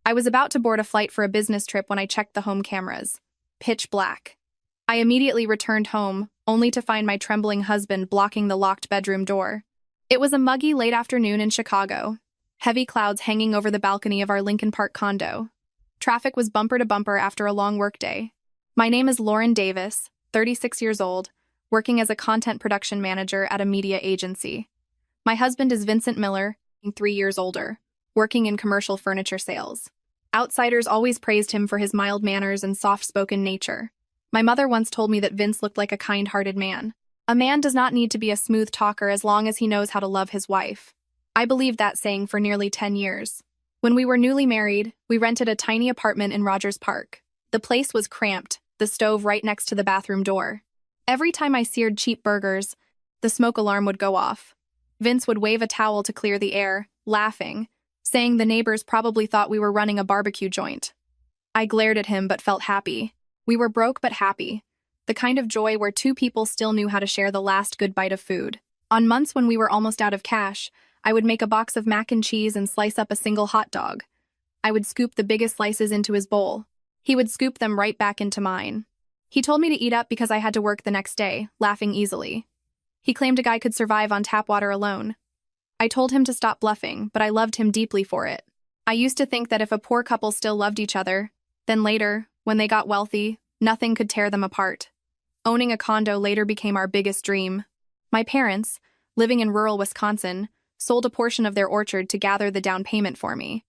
I was about to board a flight for a business trip when I checked the home cameras. Pitch black. I immediately returned home, only to find my trembling husband blocking the locked bedroom door. It was a muggy late afternoon in Chicago. Heavy clouds hanging over the balcony of our Lincoln Park condo. Traffic was bumper to bumper after a long workday. My name is Lauren Davis, 36 years old, working as a content production manager at a media agency. My husband is Vincent Miller, 3 years older, working in commercial furniture sales. Outsiders always praised him for his mild manners and soft-spoken nature. My mother once told me that Vince looked like a kind-hearted man. A man does not need to be a smooth talker as long as he knows how to love his wife. I believed that saying for nearly 10 years. When we were newly married, we rented a tiny apartment in Rogers Park. The place was cramped, the stove right next to the bathroom door. Every time I seared cheap burgers, the smoke alarm would go off. Vince would wave a towel to clear the air, laughing, saying the neighbors probably thought we were running a barbecue joint. I glared at him but felt happy. We were broke but happy. The kind of joy where two people still knew how to share the last good bite of food. On months when we were almost out of cash, I would make a box of mac and cheese and slice up a single hot dog. I would scoop the biggest slices into his bowl. He would scoop them right back into mine. He told me to eat up because I had to work the next day, laughing easily. He claimed a guy could survive on tap water alone. I told him to stop bluffing, but I loved him deeply for it. I used to think that if a poor couple still loved each other, then later, when they got wealthy, nothing could tear them apart. Owning a condo later became our biggest dream. My parents, living in rural Wisconsin, sold a portion of their orchard to gather the down payment for me.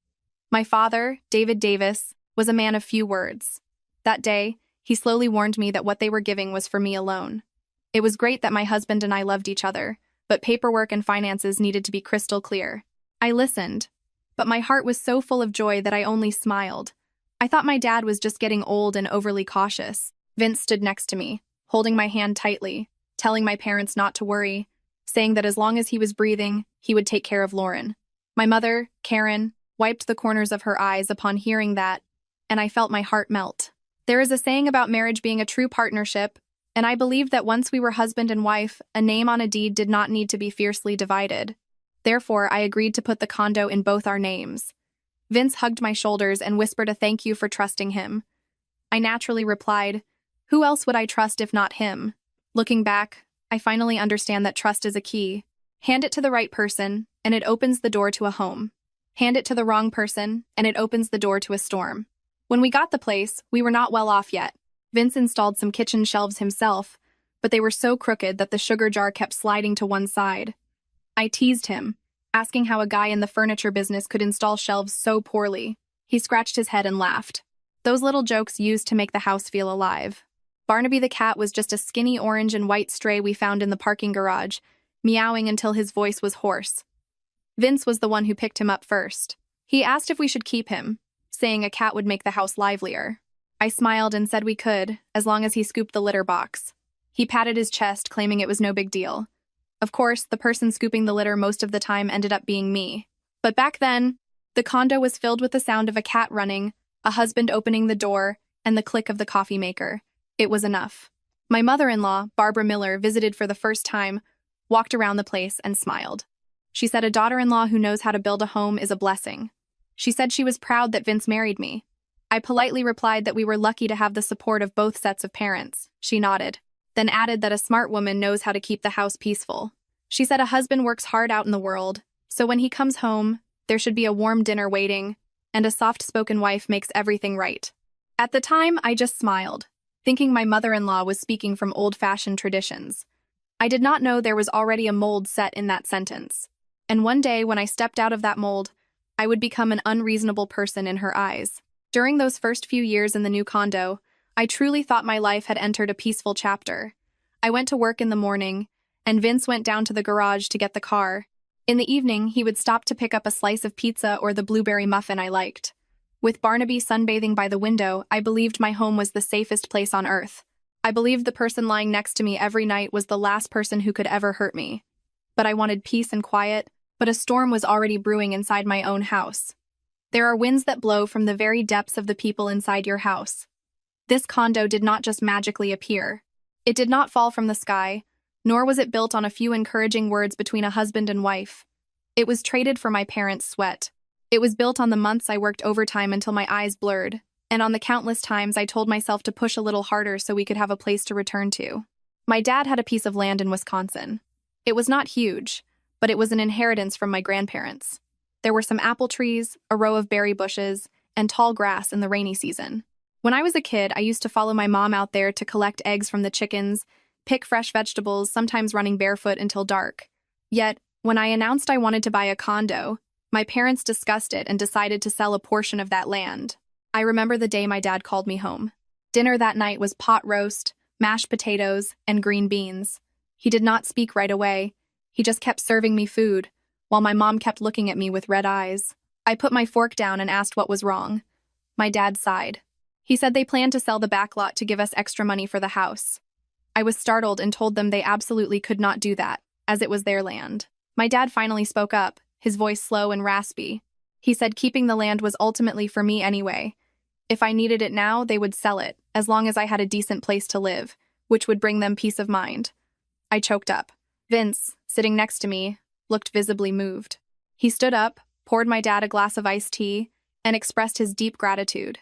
My father, David Davis, was a man of few words. That day, he slowly warned me that what they were giving was for me alone. It was great that my husband and I loved each other, but paperwork and finances needed to be crystal clear. I listened, but my heart was so full of joy that I only smiled. I thought my dad was just getting old and overly cautious. Vince stood next to me, holding my hand tightly, telling my parents not to worry, saying that as long as he was breathing, he would take care of Lauren. My mother, Karen, wiped the corners of her eyes upon hearing that, and I felt my heart melt. There is a saying about marriage being a true partnership, and I believed that once we were husband and wife, a name on a deed did not need to be fiercely divided. Therefore, I agreed to put the condo in both our names. Vince hugged my shoulders and whispered a thank you for trusting him. I naturally replied, "Who else would I trust if not him?" Looking back, I finally understand that trust is a key. Hand it to the right person, and it opens the door to a home. Hand it to the wrong person, and it opens the door to a storm. When we got the place, we were not well off yet. Vince installed some kitchen shelves himself, but they were so crooked that the sugar jar kept sliding to one side. I teased him, asking how a guy in the furniture business could install shelves so poorly. He scratched his head and laughed. Those little jokes used to make the house feel alive. Barnaby the cat was just a skinny orange and white stray we found in the parking garage, meowing until his voice was hoarse. Vince was the one who picked him up first. He asked if we should keep him, saying a cat would make the house livelier. I smiled and said we could, as long as he scooped the litter box. He patted his chest, claiming it was no big deal. Of course, the person scooping the litter most of the time ended up being me. But back then, the condo was filled with the sound of a cat running, a husband opening the door, and the click of the coffee maker. It was enough. My mother-in-law, Barbara Miller, visited for the first time, walked around the place, and smiled. She said a daughter-in-law who knows how to build a home is a blessing. She said she was proud that Vince married me. I politely replied that we were lucky to have the support of both sets of parents. She nodded, then added that a smart woman knows how to keep the house peaceful. She said a husband works hard out in the world, so when he comes home, there should be a warm dinner waiting, and a soft-spoken wife makes everything right. At the time, I just smiled, thinking my mother-in-law was speaking from old-fashioned traditions. I did not know there was already a mold set in that sentence. And one day, when I stepped out of that mold, I would become an unreasonable person in her eyes. During those first few years in the new condo, I truly thought my life had entered a peaceful chapter. I went to work in the morning, and Vince went down to the garage to get the car. In the evening, he would stop to pick up a slice of pizza or the blueberry muffin I liked. With Barnaby sunbathing by the window, I believed my home was the safest place on earth. I believed the person lying next to me every night was the last person who could ever hurt me. But I wanted peace and quiet, but a storm was already brewing inside my own house. There are winds that blow from the very depths of the people inside your house. This condo did not just magically appear. It did not fall from the sky, nor was it built on a few encouraging words between a husband and wife. It was traded for my parents' sweat. It was built on the months I worked overtime until my eyes blurred, and on the countless times I told myself to push a little harder so we could have a place to return to. My dad had a piece of land in Wisconsin. It was not huge, but it was an inheritance from my grandparents. There were some apple trees, a row of berry bushes, and tall grass in the rainy season. When I was a kid, I used to follow my mom out there to collect eggs from the chickens, pick fresh vegetables, sometimes running barefoot until dark. Yet, when I announced I wanted to buy a condo, my parents discussed it and decided to sell a portion of that land. I remember the day my dad called me home. Dinner that night was pot roast, mashed potatoes, and green beans. He did not speak right away. He just kept serving me food, while my mom kept looking at me with red eyes. I put my fork down and asked what was wrong. My dad sighed. He said they planned to sell the back lot to give us extra money for the house. I was startled and told them they absolutely could not do that, as it was their land. My dad finally spoke up, his voice slow and raspy. He said keeping the land was ultimately for me anyway. If I needed it now, they would sell it, as long as I had a decent place to live, which would bring them peace of mind. I choked up. Vince, sitting next to me, looked visibly moved. He stood up, poured my dad a glass of iced tea, and expressed his deep gratitude.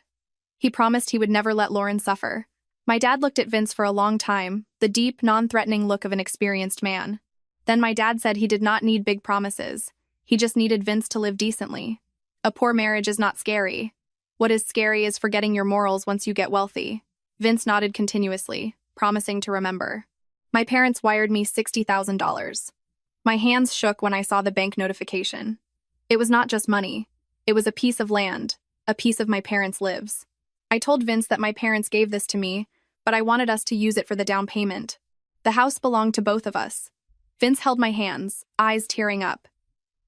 He promised he would never let Lauren suffer. My dad looked at Vince for a long time, the deep, non-threatening look of an experienced man. Then my dad said he did not need big promises. He just needed Vince to live decently. A poor marriage is not scary. What is scary is forgetting your morals once you get wealthy. Vince nodded continuously, promising to remember. My parents wired me $60,000. My hands shook when I saw the bank notification. It was not just money. It was a piece of land, a piece of my parents' lives. I told Vince that my parents gave this to me, but I wanted us to use it for the down payment. The house belonged to both of us. Vince held my hands, eyes tearing up.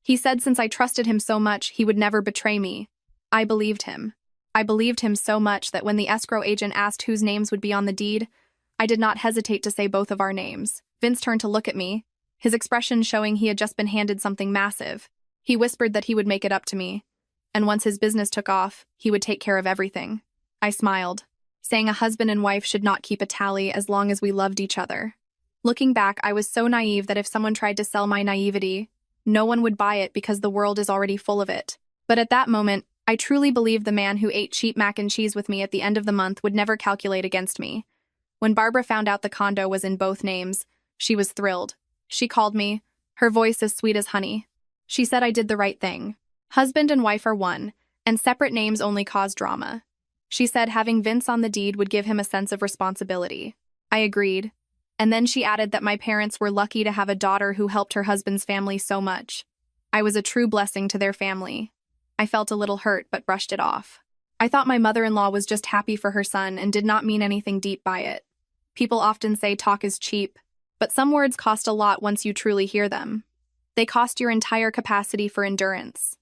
He said since I trusted him so much, he would never betray me. I believed him. I believed him so much that when the escrow agent asked whose names would be on the deed, I did not hesitate to say both of our names. Vince turned to look at me, his expression showing he had just been handed something massive. He whispered that he would make it up to me, and once his business took off, he would take care of everything. I smiled, saying a husband and wife should not keep a tally as long as we loved each other. Looking back, I was so naive that if someone tried to sell my naivety, no one would buy it because the world is already full of it. But at that moment, I truly believed the man who ate cheap mac and cheese with me at the end of the month would never calculate against me. When Barbara found out the condo was in both names, she was thrilled. She called me, her voice as sweet as honey. She said I did the right thing. Husband and wife are one, and separate names only cause drama. She said having Vince on the deed would give him a sense of responsibility. I agreed. And then she added that my parents were lucky to have a daughter who helped her husband's family so much. I was a true blessing to their family. I felt a little hurt but brushed it off. I thought my mother-in-law was just happy for her son and did not mean anything deep by it. People often say talk is cheap, but some words cost a lot once you truly hear them. They cost your entire capacity for endurance.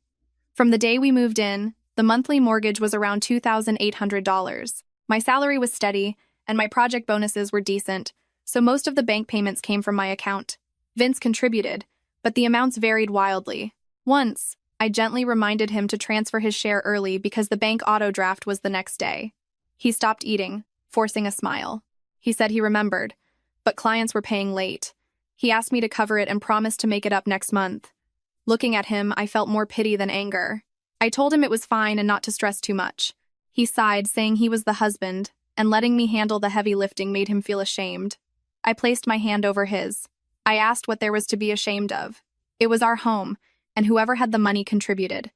From the day we moved in, the monthly mortgage was around $2,800. My salary was steady, and my project bonuses were decent, so most of the bank payments came from my account. Vince contributed, but the amounts varied wildly. Once, I gently reminded him to transfer his share early because the bank auto draft was the next day. He stopped eating, forcing a smile. He said he remembered, but clients were paying late. He asked me to cover it and promised to make it up next month. Looking at him, I felt more pity than anger. I told him it was fine and not to stress too much. He sighed, saying he was the husband, and letting me handle the heavy lifting made him feel ashamed. I placed my hand over his. I asked what there was to be ashamed of. It was our home, and whoever had the money contributed.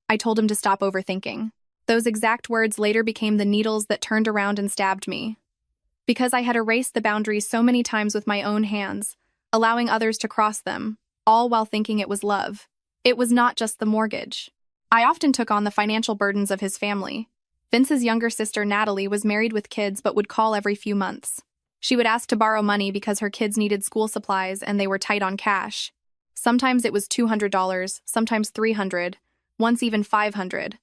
I told him to stop overthinking. Those exact words later became the needles that turned around and stabbed me. Because I had erased the boundaries so many times with my own hands, allowing others to cross them, all while thinking it was love. It was not just the mortgage. I often took on the financial burdens of his family. Vince's younger sister, Natalie, was married with kids but would call every few months. She would ask to borrow money because her kids needed school supplies and they were tight on cash. Sometimes it was $200, sometimes $300, once even $500.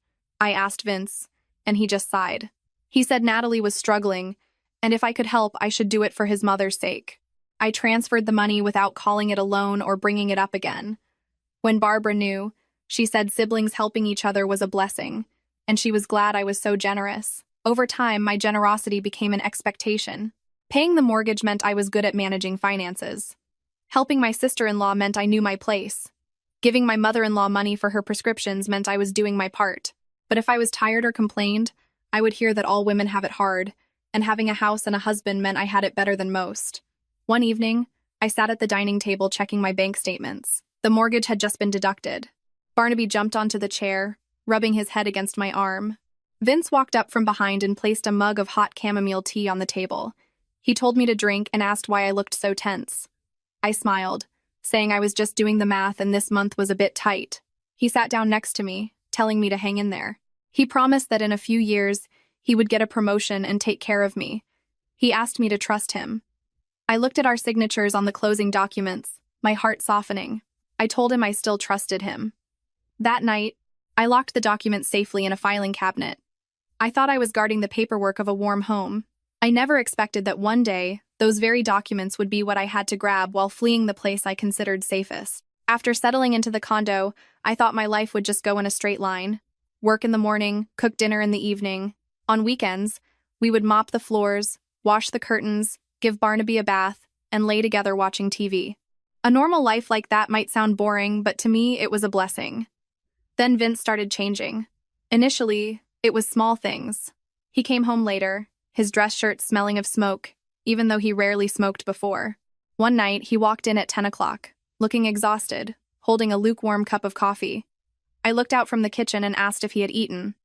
I asked Vince, and he just sighed. He said Natalie was struggling, and if I could help, I should do it for his mother's sake. I transferred the money without calling it a loan or bringing it up again. When Barbara knew, she said siblings helping each other was a blessing, and she was glad I was so generous. Over time, my generosity became an expectation. Paying the mortgage meant I was good at managing finances. Helping my sister-in-law meant I knew my place. Giving my mother-in-law money for her prescriptions meant I was doing my part. But if I was tired or complained, I would hear that all women have it hard, and having a house and a husband meant I had it better than most. One evening, I sat at the dining table checking my bank statements. The mortgage had just been deducted. Barnaby jumped onto the chair, rubbing his head against my arm. Vince walked up from behind and placed a mug of hot chamomile tea on the table. He told me to drink and asked why I looked so tense. I smiled, saying I was just doing the math and this month was a bit tight. He sat down next to me, telling me to hang in there. He promised that in a few years, he would get a promotion and take care of me. He asked me to trust him. I looked at our signatures on the closing documents, my heart softening. I told him I still trusted him. That night, I locked the documents safely in a filing cabinet. I thought I was guarding the paperwork of a warm home. I never expected that one day, those very documents would be what I had to grab while fleeing the place I considered safest. After settling into the condo, I thought my life would just go in a straight line. Work in the morning, cook dinner in the evening. On weekends, we would mop the floors, wash the curtains, give Barnaby a bath, and lay together watching TV. A normal life like that might sound boring, but to me, it was a blessing. Then Vince started changing. Initially, it was small things. He came home later, his dress shirt smelling of smoke, even though he rarely smoked before. One night, he walked in at 10 o'clock, looking exhausted, holding a lukewarm cup of coffee. I looked out from the kitchen and asked if he had eaten.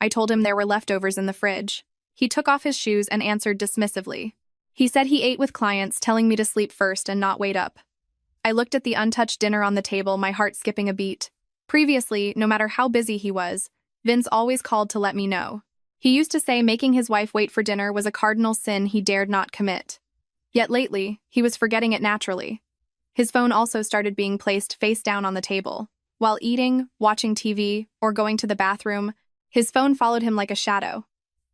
I told him there were leftovers in the fridge. He took off his shoes and answered dismissively. He said he ate with clients, telling me to sleep first and not wait up. I looked at the untouched dinner on the table, my heart skipping a beat. Previously, no matter how busy he was, Vince always called to let me know. He used to say making his wife wait for dinner was a cardinal sin he dared not commit. Yet lately, he was forgetting it naturally. His phone also started being placed face down on the table. While eating, watching TV, or going to the bathroom, his phone followed him like a shadow.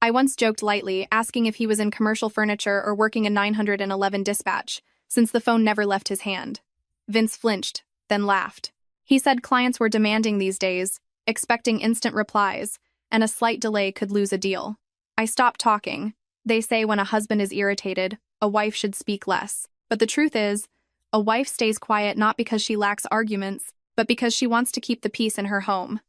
I once joked lightly, asking if he was in commercial furniture or working a 911 dispatch, since the phone never left his hand. Vince flinched, then laughed. He said clients were demanding these days, expecting instant replies, and a slight delay could lose a deal. I stopped talking. They say when a husband is irritated, a wife should speak less. But the truth is, a wife stays quiet not because she lacks arguments, but because she wants to keep the peace in her home.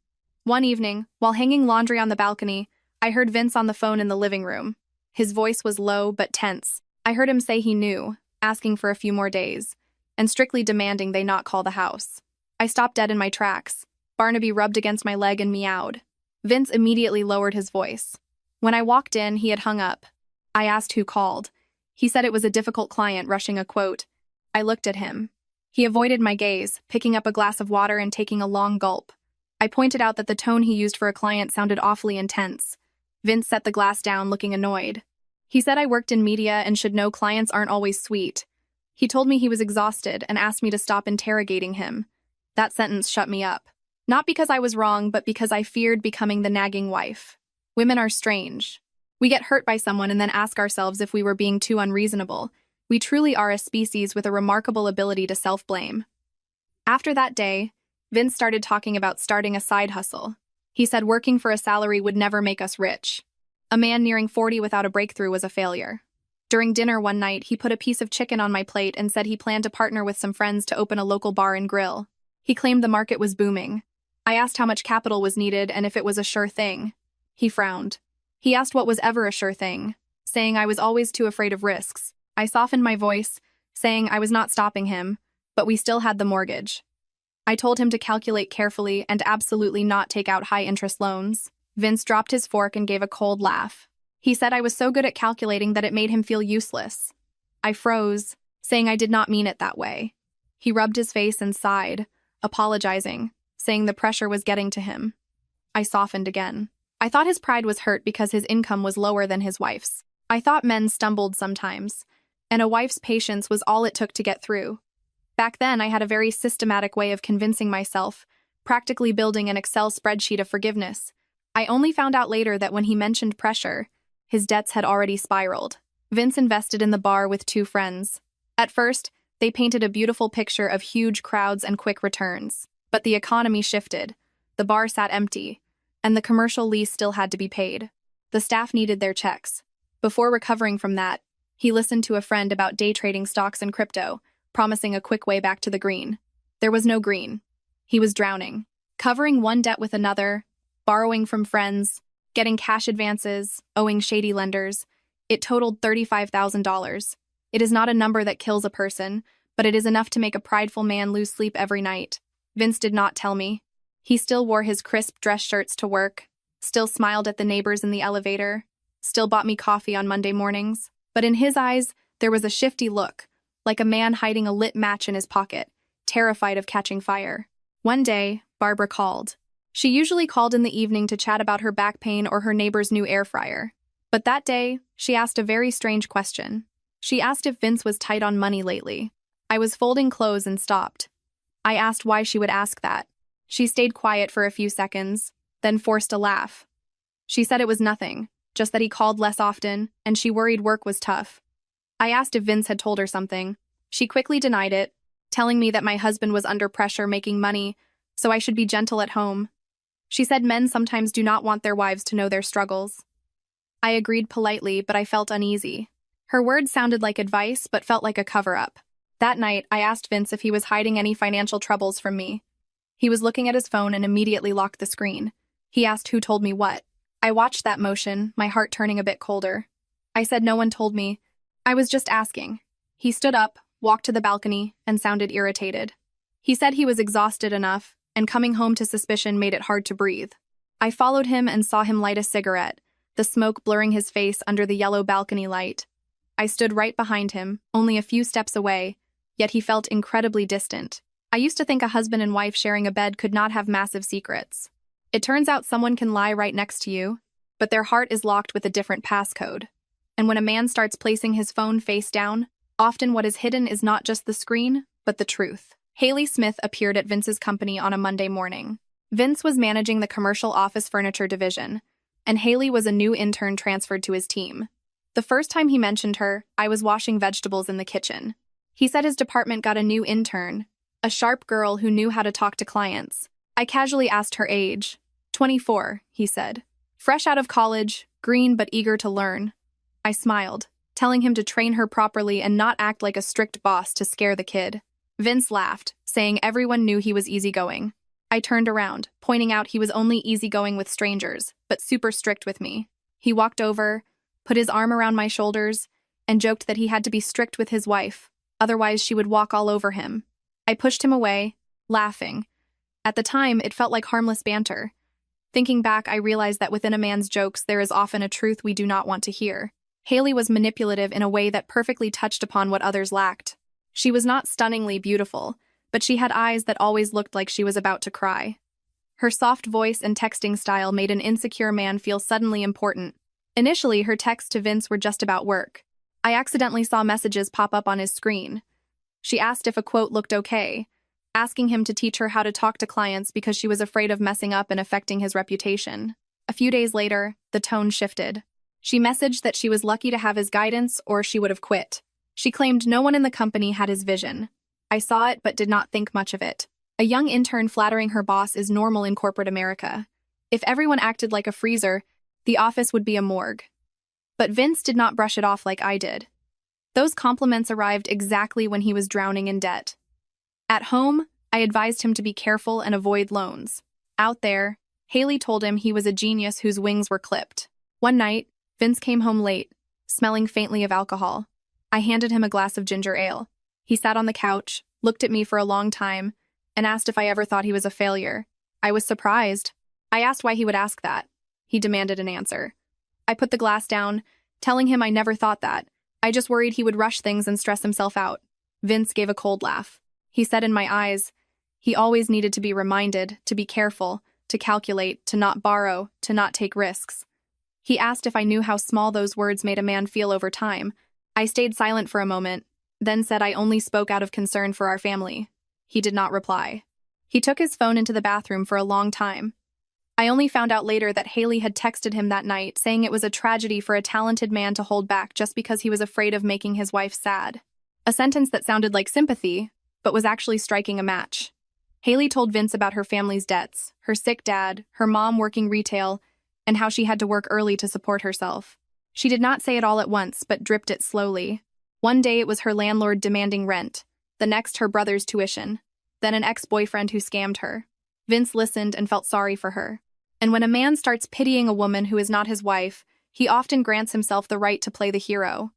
One evening, while hanging laundry on the balcony, I heard Vince on the phone in the living room. His voice was low but tense. I heard him say he knew, asking for a few more days, and strictly demanding they not call the house. I stopped dead in my tracks. Barnaby rubbed against my leg and meowed. Vince immediately lowered his voice. When I walked in, he had hung up. I asked who called. He said it was a difficult client rushing a quote. I looked at him. He avoided my gaze, picking up a glass of water and taking a long gulp. I pointed out that the tone he used for a client sounded awfully intense. Vince set the glass down, looking annoyed. He said I worked in media and should know clients aren't always sweet. He told me he was exhausted and asked me to stop interrogating him. That sentence shut me up. Not because I was wrong, but because I feared becoming the nagging wife. Women are strange. We get hurt by someone and then ask ourselves if we were being too unreasonable. We truly are a species with a remarkable ability to self-blame. After that day, Vince started talking about starting a side hustle. He said working for a salary would never make us rich. A man nearing 40 without a breakthrough was a failure. During dinner one night, he put a piece of chicken on my plate and said he planned to partner with some friends to open a local bar and grill. He claimed the market was booming. I asked how much capital was needed and if it was a sure thing. He frowned. He asked what was ever a sure thing, saying I was always too afraid of risks. I softened my voice, saying I was not stopping him, but we still had the mortgage. I told him to calculate carefully and absolutely not take out high-interest loans. Vince dropped his fork and gave a cold laugh. He said I was so good at calculating that it made him feel useless. I froze, saying I did not mean it that way. He rubbed his face and sighed, apologizing, saying the pressure was getting to him. I softened again. I thought his pride was hurt because his income was lower than his wife's. I thought men stumbled sometimes, and a wife's patience was all it took to get through. Back then, I had a very systematic way of convincing myself, practically building an Excel spreadsheet of forgiveness. I only found out later that when he mentioned pressure, his debts had already spiraled. Vince invested in the bar with two friends. At first, they painted a beautiful picture of huge crowds and quick returns. But the economy shifted. The bar sat empty, and the commercial lease still had to be paid. The staff needed their checks. Before recovering from that, he listened to a friend about day trading stocks and crypto, promising a quick way back to the green. There was no green. He was drowning, covering one debt with another, borrowing from friends, getting cash advances, owing shady lenders. It totaled $35,000. It is not a number that kills a person, but it is enough to make a prideful man lose sleep every night. Vince did not tell me. He still wore his crisp dress shirts to work, still smiled at the neighbors in the elevator, still bought me coffee on Monday mornings. But in his eyes, there was a shifty look, like a man hiding a lit match in his pocket, terrified of catching fire. One day, Barbara called. She usually called in the evening to chat about her back pain or her neighbor's new air fryer. But that day, she asked a very strange question. She asked if Vince was tight on money lately. I was folding clothes and stopped. I asked why she would ask that. She stayed quiet for a few seconds, then forced a laugh. She said it was nothing, just that he called less often, and she worried work was tough. I asked if Vince had told her something. She quickly denied it, telling me that my husband was under pressure making money, so I should be gentle at home. She said men sometimes do not want their wives to know their struggles. I agreed politely, but I felt uneasy. Her words sounded like advice, but felt like a cover-up. That night, I asked Vince if he was hiding any financial troubles from me. He was looking at his phone and immediately locked the screen. He asked who told me what. I watched that motion, my heart turning a bit colder. I said no one told me. I was just asking. He stood up, walked to the balcony, and sounded irritated. He said he was exhausted enough, and coming home to suspicion made it hard to breathe. I followed him and saw him light a cigarette, the smoke blurring his face under the yellow balcony light. I stood right behind him, only a few steps away, yet he felt incredibly distant. I used to think a husband and wife sharing a bed could not have massive secrets. It turns out someone can lie right next to you, but their heart is locked with a different passcode. And when a man starts placing his phone face down, often what is hidden is not just the screen, but the truth. Haley Smith appeared at Vince's company on a Monday morning. Vince was managing the commercial office furniture division, and Haley was a new intern transferred to his team. The first time he mentioned her, I was washing vegetables in the kitchen. He said his department got a new intern, a sharp girl who knew how to talk to clients. I casually asked her age. 24, he said. Fresh out of college, green but eager to learn. I smiled, telling him to train her properly and not act like a strict boss to scare the kid. Vince laughed, saying everyone knew he was easygoing. I turned around, pointing out he was only easygoing with strangers, but super strict with me. He walked over, put his arm around my shoulders, and joked that he had to be strict with his wife, otherwise she would walk all over him. I pushed him away, laughing. At the time, it felt like harmless banter. Thinking back, I realized that within a man's jokes there is often a truth we do not want to hear. Haley was manipulative in a way that perfectly touched upon what others lacked. She was not stunningly beautiful, but she had eyes that always looked like she was about to cry. Her soft voice and texting style made an insecure man feel suddenly important. Initially, her texts to Vince were just about work. I accidentally saw messages pop up on his screen. She asked if a quote looked okay, asking him to teach her how to talk to clients because she was afraid of messing up and affecting his reputation. A few days later, the tone shifted. She messaged that she was lucky to have his guidance or she would have quit. She claimed no one in the company had his vision. I saw it but did not think much of it. A young intern flattering her boss is normal in corporate America. If everyone acted like a freezer, the office would be a morgue. But Vince did not brush it off like I did. Those compliments arrived exactly when he was drowning in debt. At home, I advised him to be careful and avoid loans. Out there, Haley told him he was a genius whose wings were clipped. One night, Vince came home late, smelling faintly of alcohol. I handed him a glass of ginger ale. He sat on the couch, looked at me for a long time, and asked if I ever thought he was a failure. I was surprised. I asked why he would ask that. He demanded an answer. I put the glass down, telling him I never thought that. I just worried he would rush things and stress himself out. Vince gave a cold laugh. He said in my eyes, he always needed to be reminded, to be careful, to calculate, to not borrow, to not take risks. He asked if I knew how small those words made a man feel over time. I stayed silent for a moment, then said I only spoke out of concern for our family. He did not reply. He took his phone into the bathroom for a long time. I only found out later that Haley had texted him that night, saying it was a tragedy for a talented man to hold back just because he was afraid of making his wife sad. A sentence that sounded like sympathy, but was actually striking a match. Haley told Vince about her family's debts, her sick dad, her mom working retail, and how she had to work early to support herself. She did not say it all at once, but dripped it slowly. One day it was her landlord demanding rent, the next her brother's tuition. then an ex-boyfriend who scammed her. Vince listened and felt sorry for her. And when a man starts pitying a woman who is not his wife, he often grants himself the right to play the hero.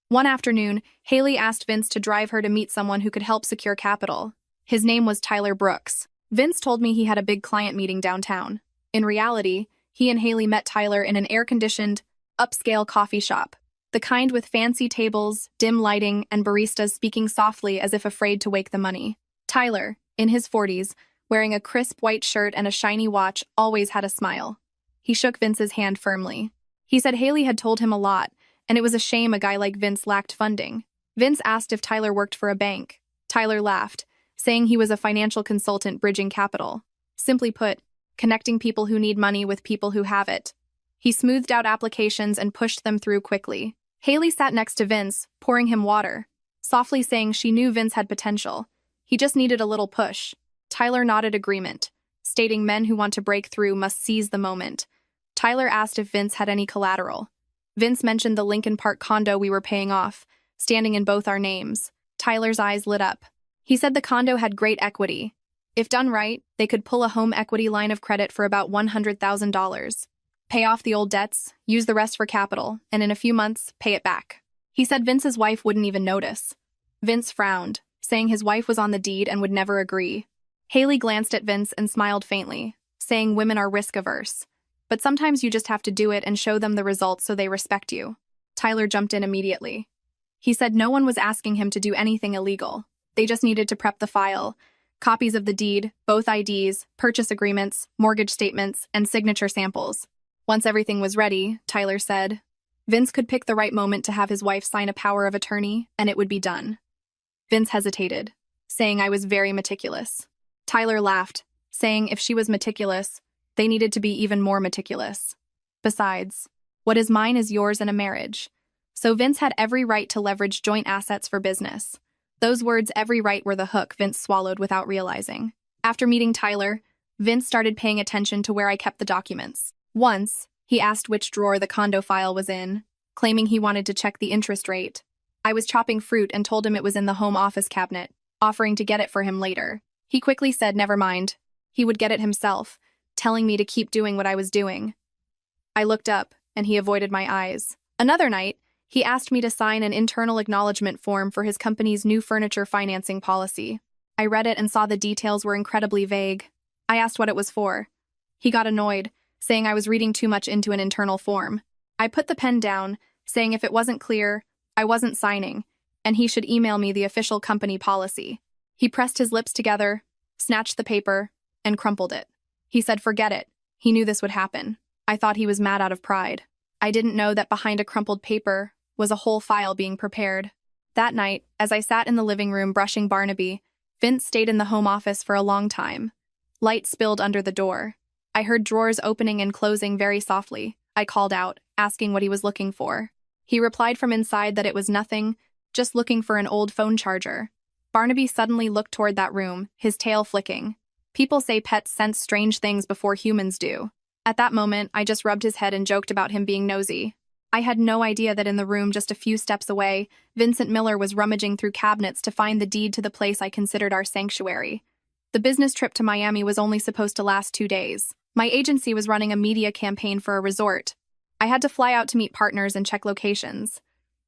One afternoon, Haley asked Vince to drive her to meet someone who could help secure capital. His name was Tyler Brooks. Vince told me he had a big client meeting downtown. In reality, he and Haley met Tyler in an air-conditioned, upscale coffee shop, the kind with fancy tables, dim lighting, and baristas speaking softly as if afraid to wake the money. Tyler, in his 40s, wearing a crisp white shirt and a shiny watch, always had a smile. He shook Vince's hand firmly. He said Haley had told him a lot, and it was a shame a guy like Vince lacked funding. Vince asked if Tyler worked for a bank. Tyler laughed, saying he was a financial consultant bridging capital. Simply put, connecting people who need money with people who have it. He smoothed out applications and pushed them through quickly. Haley sat next to Vince, pouring him water, softly saying she knew Vince had potential. He just needed a little push. Tyler nodded agreement, stating men who want to break through must seize the moment. Tyler asked if Vince had any collateral. Vince mentioned the Lincoln Park condo we were paying off, standing in both our names. Tyler's eyes lit up. He said the condo had great equity. If done right, they could pull a home equity line of credit for about $100,000. Pay off the old debts, use the rest for capital, and in a few months, pay it back. He said Vince's wife wouldn't even notice. Vince frowned, saying his wife was on the deed and would never agree. Haley glanced at Vince and smiled faintly, saying women are risk-averse. But sometimes you just have to do it and show them the results so they respect you. Tyler jumped in immediately. He said no one was asking him to do anything illegal. They just needed to prep the file, copies of the deed, both IDs, purchase agreements, mortgage statements, and signature samples. Once everything was ready, Tyler said, Vince could pick the right moment to have his wife sign a power of attorney, and it would be done. Vince hesitated, saying I was very meticulous. Tyler laughed, saying if she was meticulous, they needed to be even more meticulous. Besides, what is mine is yours in a marriage. So Vince had every right to leverage joint assets for business. Those words, every right, were the hook Vince swallowed without realizing. After meeting Tyler, Vince started paying attention to where I kept the documents. Once, he asked which drawer the condo file was in, claiming he wanted to check the interest rate. I was chopping fruit and told him it was in the home office cabinet, offering to get it for him later. He quickly said never mind. He would get it himself, telling me to keep doing what I was doing. I looked up, and he avoided my eyes. Another night, he asked me to sign an internal acknowledgement form for his company's new furniture financing policy. I read it and saw the details were incredibly vague. I asked what it was for. He got annoyed, saying I was reading too much into an internal form. I put the pen down, saying if it wasn't clear, I wasn't signing, and he should email me the official company policy. He pressed his lips together, snatched the paper, and crumpled it. He said forget it. He knew this would happen. I thought he was mad out of pride. I didn't know that behind a crumpled paper was a whole file being prepared. That night, as I sat in the living room brushing Barnaby, Vince stayed in the home office for a long time. Light spilled under the door. I heard drawers opening and closing very softly. I called out, asking what he was looking for. He replied from inside that it was nothing, just looking for an old phone charger. Barnaby suddenly looked toward that room, his tail flicking. People say pets sense strange things before humans do. At that moment, I just rubbed his head and joked about him being nosy. I had no idea that in the room just a few steps away, Vincent Miller was rummaging through cabinets to find the deed to the place I considered our sanctuary. The business trip to Miami was only supposed to last 2 days. My agency was running a media campaign for a resort. I had to fly out to meet partners and check locations.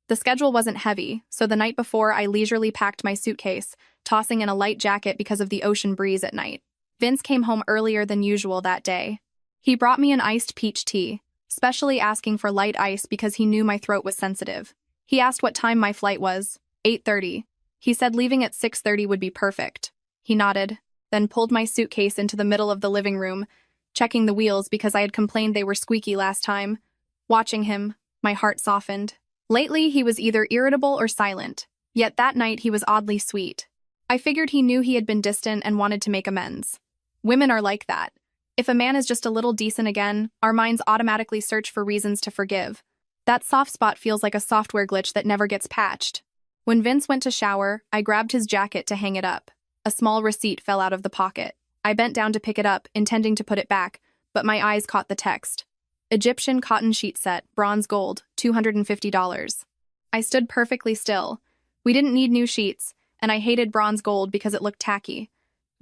The schedule wasn't heavy, so the night before I leisurely packed my suitcase, tossing in a light jacket because of the ocean breeze at night. Vince came home earlier than usual that day. He brought me an iced peach tea, specially asking for light ice because he knew my throat was sensitive. He asked what time my flight was. 8:30. He said leaving at 6:30 would be perfect. He nodded, then pulled my suitcase into the middle of the living room, checking the wheels because I had complained they were squeaky last time. Watching him, my heart softened. Lately, he was either irritable or silent, yet that night he was oddly sweet. I figured he knew he had been distant and wanted to make amends. Women are like that. If a man is just a little decent again, our minds automatically search for reasons to forgive. That soft spot feels like a software glitch that never gets patched. When Vince went to shower, I grabbed his jacket to hang it up. A small receipt fell out of the pocket. I bent down to pick it up, intending to put it back, but my eyes caught the text. Egyptian cotton sheet set, bronze gold, $250. I stood perfectly still. We didn't need new sheets, and I hated bronze gold because it looked tacky.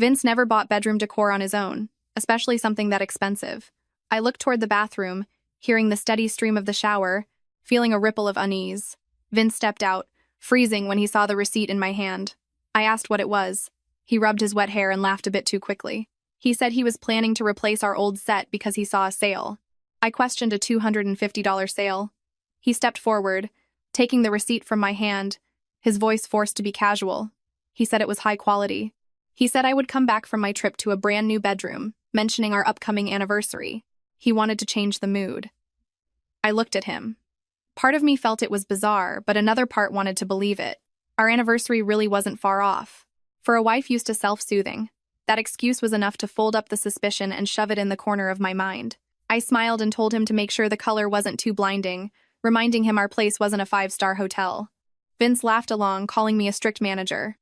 Vince never bought bedroom decor on his own, especially something that expensive. I looked toward the bathroom, hearing the steady stream of the shower, feeling a ripple of unease. Vince stepped out, freezing when he saw the receipt in my hand. I asked what it was. He rubbed his wet hair and laughed a bit too quickly. He said he was planning to replace our old set because he saw a sale. I questioned a $250 sale. He stepped forward, taking the receipt from my hand, his voice forced to be casual. He said it was high quality. He said I would come back from my trip to a brand new bedroom, mentioning our upcoming anniversary. He wanted to change the mood. I looked at him. Part of me felt it was bizarre, but another part wanted to believe it. Our anniversary really wasn't far off. For a wife used to self-soothing, that excuse was enough to fold up the suspicion and shove it in the corner of my mind. I smiled and told him to make sure the color wasn't too blinding, reminding him our place wasn't a 5-star hotel. Vince laughed along, calling me a strict manager.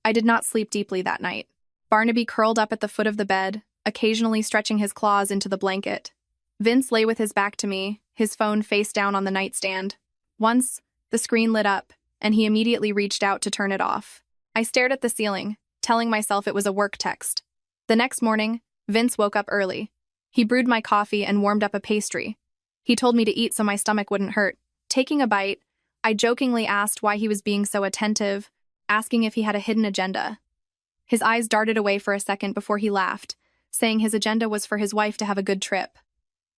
I did not sleep deeply that night. Barnaby curled up at the foot of the bed, occasionally stretching his claws into the blanket. Vince lay with his back to me, his phone face down on the nightstand. Once, the screen lit up, and he immediately reached out to turn it off. I stared at the ceiling, telling myself it was a work text. The next morning, Vince woke up early. He brewed my coffee and warmed up a pastry. He told me to eat so my stomach wouldn't hurt. Taking a bite, I jokingly asked why he was being so attentive, asking if he had a hidden agenda. His eyes darted away for a second before he laughed, saying his agenda was for his wife to have a good trip.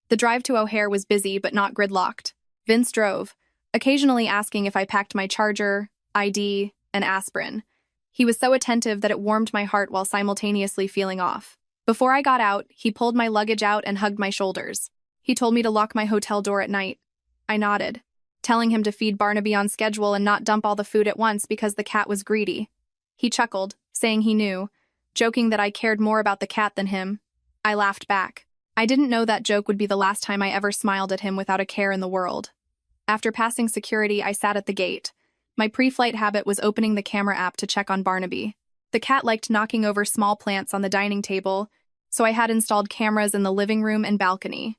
The drive to O'Hare was busy but not gridlocked. Vince drove, occasionally asking if I packed my charger, ID, and aspirin. He was so attentive that it warmed my heart while simultaneously feeling off. Before I got out, he pulled my luggage out and hugged my shoulders. He told me to lock my hotel door at night. I nodded, telling him to feed Barnaby on schedule and not dump all the food at once because the cat was greedy. He chuckled, saying he knew, joking that I cared more about the cat than him. I laughed back. I didn't know that joke would be the last time I ever smiled at him without a care in the world. After passing security, I sat at the gate. My pre-flight habit was opening the camera app to check on Barnaby. The cat liked knocking over small plants on the dining table, so I had installed cameras in the living room and balcony.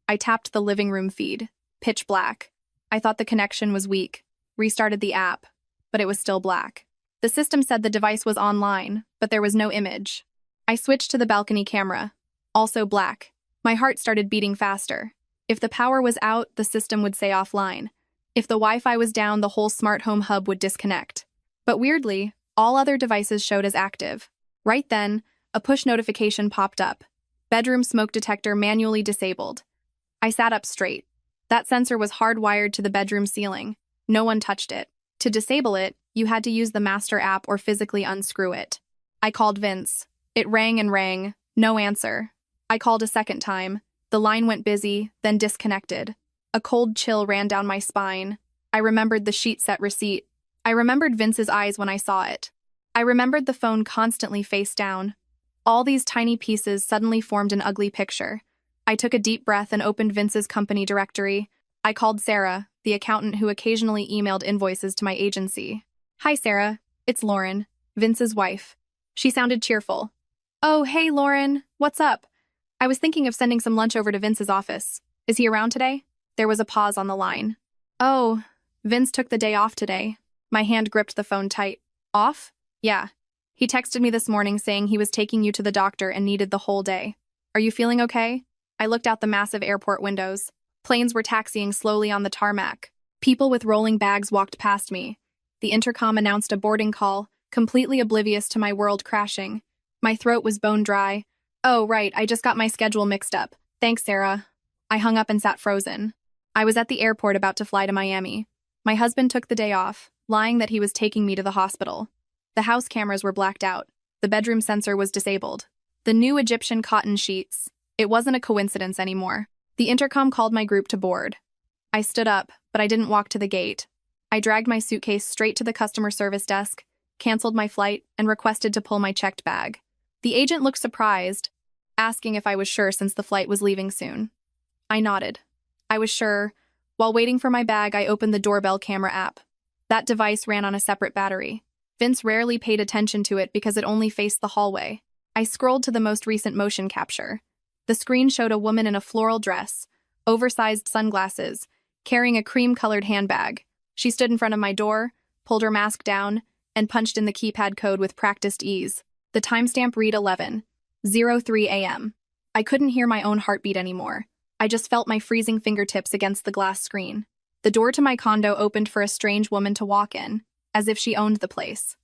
I tapped the living room feed. Pitch black. I thought the connection was weak. Restarted the app, but it was still black. The system said the device was online, but there was no image. I switched to the balcony camera. Also black. My heart started beating faster. If the power was out, the system would say offline. If the Wi-Fi was down, the whole smart home hub would disconnect. But weirdly, all other devices showed as active. Right then, a push notification popped up. Bedroom smoke detector manually disabled. I sat up straight. That sensor was hardwired to the bedroom ceiling. No one touched it. To disable it, you had to use the master app or physically unscrew it. I called Vince. It rang and rang. No answer. I called a second time. The line went busy, then disconnected. A cold chill ran down my spine. I remembered the sheet set receipt. I remembered Vince's eyes when I saw it. I remembered the phone constantly face down. All these tiny pieces suddenly formed an ugly picture. I took a deep breath and opened Vince's company directory. I called Sarah, the accountant who occasionally emailed invoices to my agency. "Hi, Sarah. It's Lauren, Vince's wife." She sounded cheerful. "Oh, hey, Lauren. What's up? I was thinking of sending some lunch over to Vince's office. Is he around today?" There was a pause on the line. "Oh, Vince took the day off today." My hand gripped the phone tight. "Off?" "Yeah. He texted me this morning saying he was taking you to the doctor and needed the whole day. Are you feeling okay?" I looked out the massive airport windows. Planes were taxiing slowly on the tarmac. People with rolling bags walked past me. The intercom announced a boarding call, completely oblivious to my world crashing. My throat was bone dry. "Oh, right, I just got my schedule mixed up. Thanks, Sarah." I hung up and sat frozen. I was at the airport about to fly to Miami. My husband took the day off, lying that he was taking me to the hospital. The house cameras were blacked out. The bedroom sensor was disabled. The new Egyptian cotton sheets. It wasn't a coincidence anymore. The intercom called my group to board. I stood up, but I didn't walk to the gate. I dragged my suitcase straight to the customer service desk, canceled my flight, and requested to pull my checked bag. The agent looked surprised, asking if I was sure since the flight was leaving soon. I nodded. I was sure. While waiting for my bag, I opened the doorbell camera app. That device ran on a separate battery. Vince rarely paid attention to it because it only faced the hallway. I scrolled to the most recent motion capture. The screen showed a woman in a floral dress, oversized sunglasses, carrying a cream-colored handbag. She stood in front of my door, pulled her mask down, and punched in the keypad code with practiced ease. The timestamp read 11:03 a.m. I couldn't hear my own heartbeat anymore. I just felt my freezing fingertips against the glass screen. The door to my condo opened for a strange woman to walk in, as if she owned the place.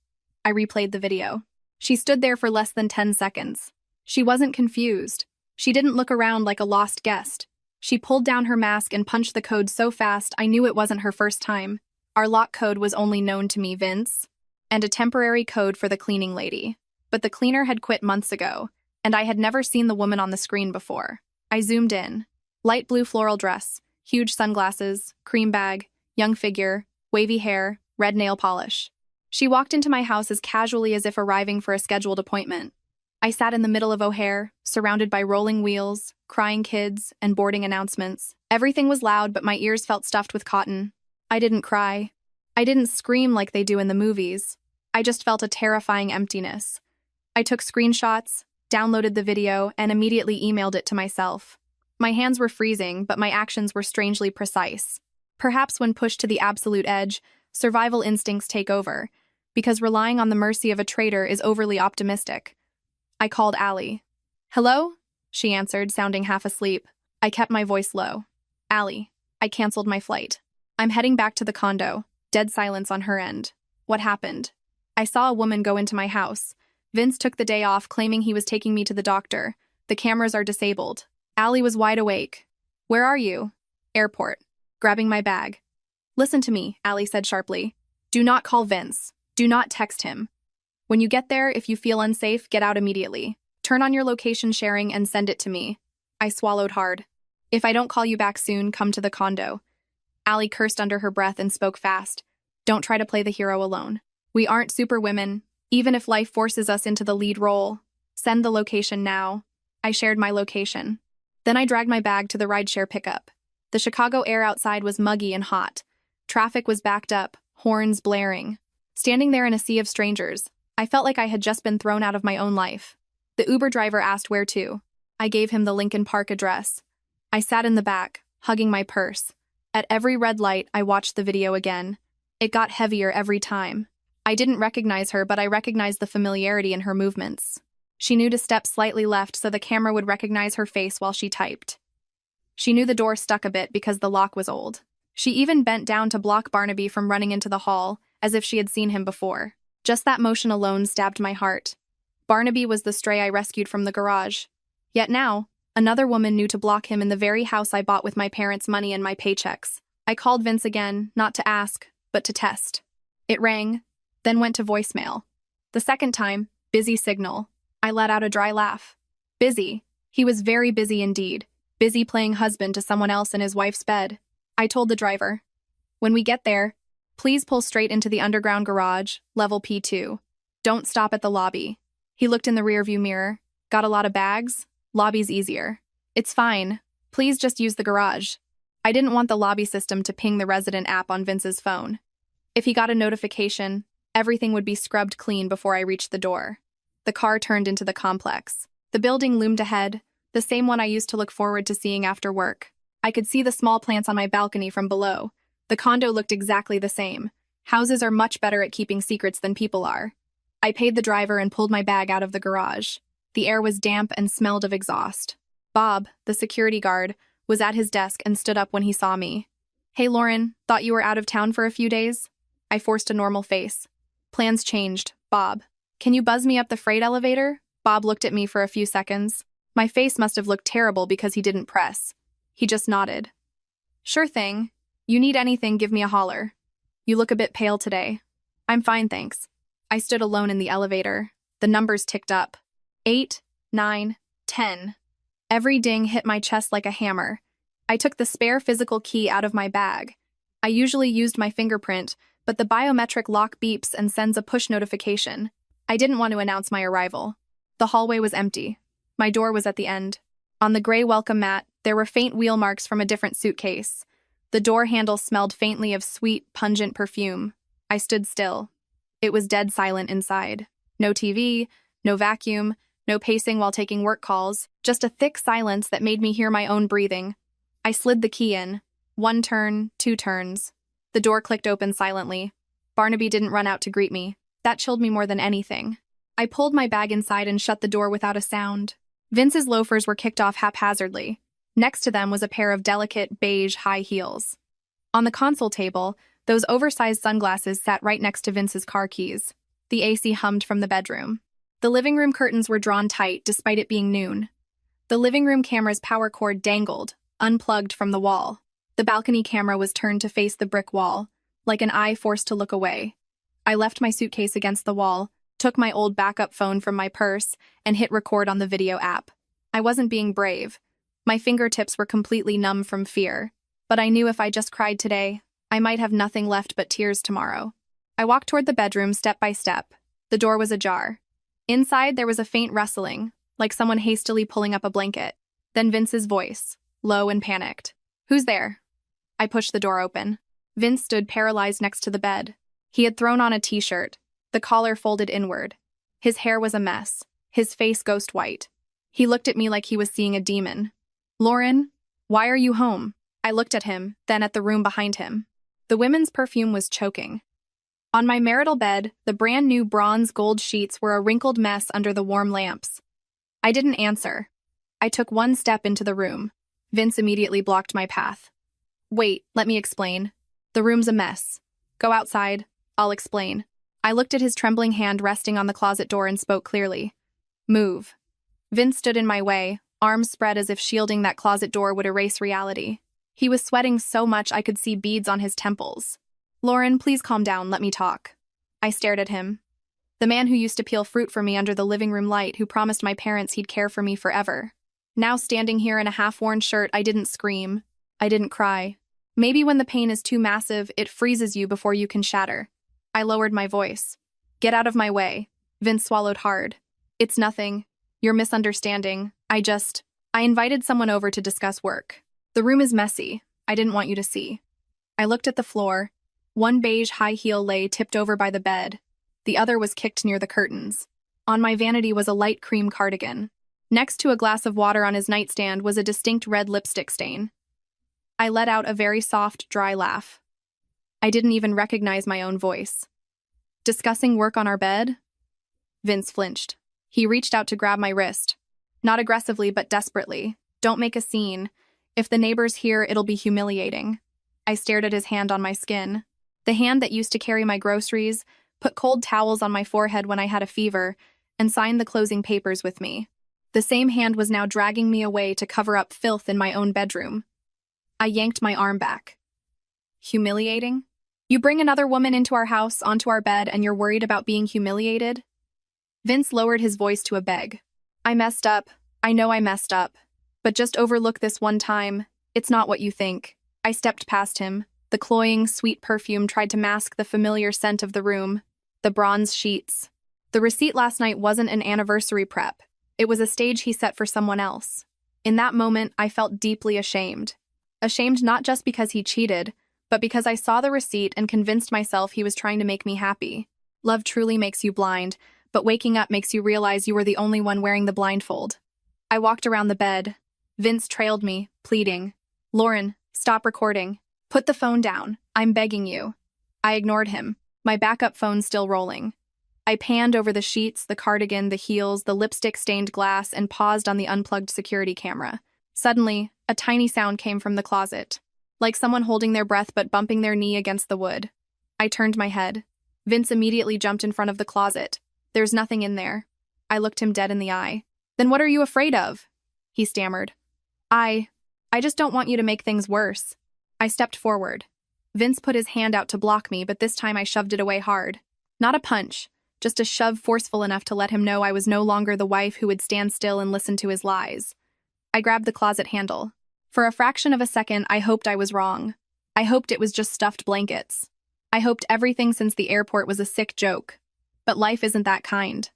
I replayed the video. She stood there for less than 10 seconds. She wasn't confused. She didn't look around like a lost guest. She pulled down her mask and punched the code so fast I knew it wasn't her first time. Our lock code was only known to me, Vince, and a temporary code for the cleaning lady. But the cleaner had quit months ago, and I had never seen the woman on the screen before. I zoomed in. Light blue floral dress, huge sunglasses, cream bag, young figure, wavy hair, red nail polish. She walked into my house as casually as if arriving for a scheduled appointment. I sat in the middle of O'Hare, surrounded by rolling wheels, crying kids, and boarding announcements. Everything was loud, but my ears felt stuffed with cotton. I didn't cry. I didn't scream like they do in the movies. I just felt a terrifying emptiness. I took screenshots, downloaded the video, and immediately emailed it to myself. My hands were freezing, but my actions were strangely precise. Perhaps when pushed to the absolute edge, survival instincts take over, because relying on the mercy of a traitor is overly optimistic. I called Allie. "Hello?" she answered, sounding half asleep. I kept my voice low. "Allie, I canceled my flight. I'm heading back to the condo." Dead silence on her end. "What happened?" "I saw a woman go into my house. Vince took the day off, claiming he was taking me to the doctor. The cameras are disabled." Allie was wide awake. "Where are you?" "Airport." Grabbing my bag. "Listen to me," Allie said sharply. "Do not call Vince. Do not text him. When you get there, if you feel unsafe, get out immediately. Turn on your location sharing and send it to me." I swallowed hard. "If I don't call you back soon, come to the condo." Allie cursed under her breath and spoke fast. "Don't try to play the hero alone. We aren't superwomen, even if life forces us into the lead role. Send the location now." I shared my location. Then I dragged my bag to the rideshare pickup. The Chicago air outside was muggy and hot. Traffic was backed up, horns blaring. Standing there in a sea of strangers, I felt like I had just been thrown out of my own life. The Uber driver asked where to. I gave him the Lincoln Park address. I sat in the back, hugging my purse. At every red light, I watched the video again. It got heavier every time. I didn't recognize her, but I recognized the familiarity in her movements. She knew to step slightly left so the camera would recognize her face while she typed. She knew the door stuck a bit because the lock was old. She even bent down to block Barnaby from running into the hall, as if she had seen him before. Just that motion alone stabbed my heart. Barnaby was the stray I rescued from the garage. Yet now, another woman knew to block him in the very house I bought with my parents' money and my paychecks. I called Vince again, not to ask, but to test. It rang, then went to voicemail. The second time, busy signal. I let out a dry laugh. Busy. He was very busy indeed. Busy playing husband to someone else in his wife's bed. I told the driver, "When we get there, please pull straight into the underground garage, level P2. Don't stop at the lobby." He looked in the rearview mirror. "Got a lot of bags? Lobby's easier." "It's fine. Please just use the garage." I didn't want the lobby system to ping the resident app on Vince's phone. If he got a notification, everything would be scrubbed clean before I reached the door. The car turned into the complex. The building loomed ahead, the same one I used to look forward to seeing after work. I could see the small plants on my balcony from below. The condo looked exactly the same. Houses are much better at keeping secrets than people are. I paid the driver and pulled my bag out of the garage. The air was damp and smelled of exhaust. Bob, the security guard, was at his desk and stood up when he saw me. "Hey, Lauren, thought you were out of town for a few days?" I forced a normal face. "Plans changed, Bob. Can you buzz me up the freight elevator?" Bob looked at me for a few seconds. My face must have looked terrible because he didn't press. He just nodded. "Sure thing. You need anything, give me a holler. You look a bit pale today." "I'm fine, thanks." I stood alone in the elevator. The numbers ticked up. 8, 9, 10. Every ding hit my chest like a hammer. I took the spare physical key out of my bag. I usually used my fingerprint, but the biometric lock beeps and sends a push notification. I didn't want to announce my arrival. The hallway was empty. My door was at the end. On the gray welcome mat, there were faint wheel marks from a different suitcase. The door handle smelled faintly of sweet, pungent perfume. I stood still. It was dead silent inside. No TV, no vacuum, no pacing while taking work calls, just a thick silence that made me hear my own breathing. I slid the key in. 1 turn, 2 turns. The door clicked open silently. Barnaby didn't run out to greet me. That chilled me more than anything. I pulled my bag inside and shut the door without a sound. Vince's loafers were kicked off haphazardly. Next to them was a pair of delicate, beige high heels. On the console table, those oversized sunglasses sat right next to Vince's car keys. The AC hummed from the bedroom. The living room curtains were drawn tight despite it being noon. The living room camera's power cord dangled, unplugged from the wall. The balcony camera was turned to face the brick wall, like an eye forced to look away. I left my suitcase against the wall, took my old backup phone from my purse, and hit record on the video app. I wasn't being brave. My fingertips were completely numb from fear. But I knew if I just cried today, I might have nothing left but tears tomorrow. I walked toward the bedroom step by step. The door was ajar. Inside, there was a faint rustling, like someone hastily pulling up a blanket. Then Vince's voice, low and panicked. "Who's there?" I pushed the door open. Vince stood paralyzed next to the bed. He had thrown on a t-shirt, the collar folded inward. His hair was a mess, his face ghost white. He looked at me like he was seeing a demon. "Lauren, why are you home?" I looked at him, then at the room behind him. The women's perfume was choking. On my marital bed, the brand new bronze gold sheets were a wrinkled mess under the warm lamps. I didn't answer. I took one step into the room. Vince immediately blocked my path. "Wait, let me explain. The room's a mess. Go outside, I'll explain." I looked at his trembling hand resting on the closet door and spoke clearly. "Move." Vince stood in my way, arms spread as if shielding that closet door would erase reality. He was sweating so much I could see beads on his temples. "Lauren, please calm down, let me talk." I stared at him. The man who used to peel fruit for me under the living room light, who promised my parents he'd care for me forever. Now standing here in a half-worn shirt, I didn't scream. I didn't cry. Maybe when the pain is too massive, it freezes you before you can shatter. I lowered my voice. "Get out of my way." Vince swallowed hard. "It's nothing. You're misunderstanding. I invited someone over to discuss work. The room is messy. I didn't want you to see." I looked at the floor. One beige high heel lay tipped over by the bed. The other was kicked near the curtains. On my vanity was a light cream cardigan. Next to a glass of water on his nightstand was a distinct red lipstick stain. I let out a very soft, dry laugh. I didn't even recognize my own voice. "Discussing work on our bed?" Vince flinched. He reached out to grab my wrist. Not aggressively, but desperately. "Don't make a scene. If the neighbors hear, it'll be humiliating." I stared at his hand on my skin. The hand that used to carry my groceries, put cold towels on my forehead when I had a fever, and signed the closing papers with me. The same hand was now dragging me away to cover up filth in my own bedroom. I yanked my arm back. "Humiliating? You bring another woman into our house, onto our bed, and you're worried about being humiliated?" Vince lowered his voice to a beg. "I messed up. I know I messed up. But just overlook this one time. It's not what you think." I stepped past him. The cloying, sweet perfume tried to mask the familiar scent of the room. The bronze sheets. The receipt last night wasn't an anniversary prep. It was a stage he set for someone else. In that moment, I felt deeply ashamed. Ashamed not just because he cheated, but because I saw the receipt and convinced myself he was trying to make me happy. Love truly makes you blind, but waking up makes you realize you were the only one wearing the blindfold. I walked around the bed. Vince trailed me, pleading. "Lauren, stop recording. Put the phone down. I'm begging you." I ignored him, my backup phone still rolling. I panned over the sheets, the cardigan, the heels, the lipstick-stained glass, and paused on the unplugged security camera. Suddenly, a tiny sound came from the closet, like someone holding their breath but bumping their knee against the wood. I turned my head. Vince immediately jumped in front of the closet. "There's nothing in there." I looked him dead in the eye. "Then what are you afraid of?" he stammered. I just don't want you to make things worse." I stepped forward. Vince put his hand out to block me, but this time I shoved it away hard. Not a punch, just a shove forceful enough to let him know I was no longer the wife who would stand still and listen to his lies. I grabbed the closet handle. For a fraction of a second, I hoped I was wrong. I hoped it was just stuffed blankets. I hoped everything since the airport was a sick joke. But life isn't that kind.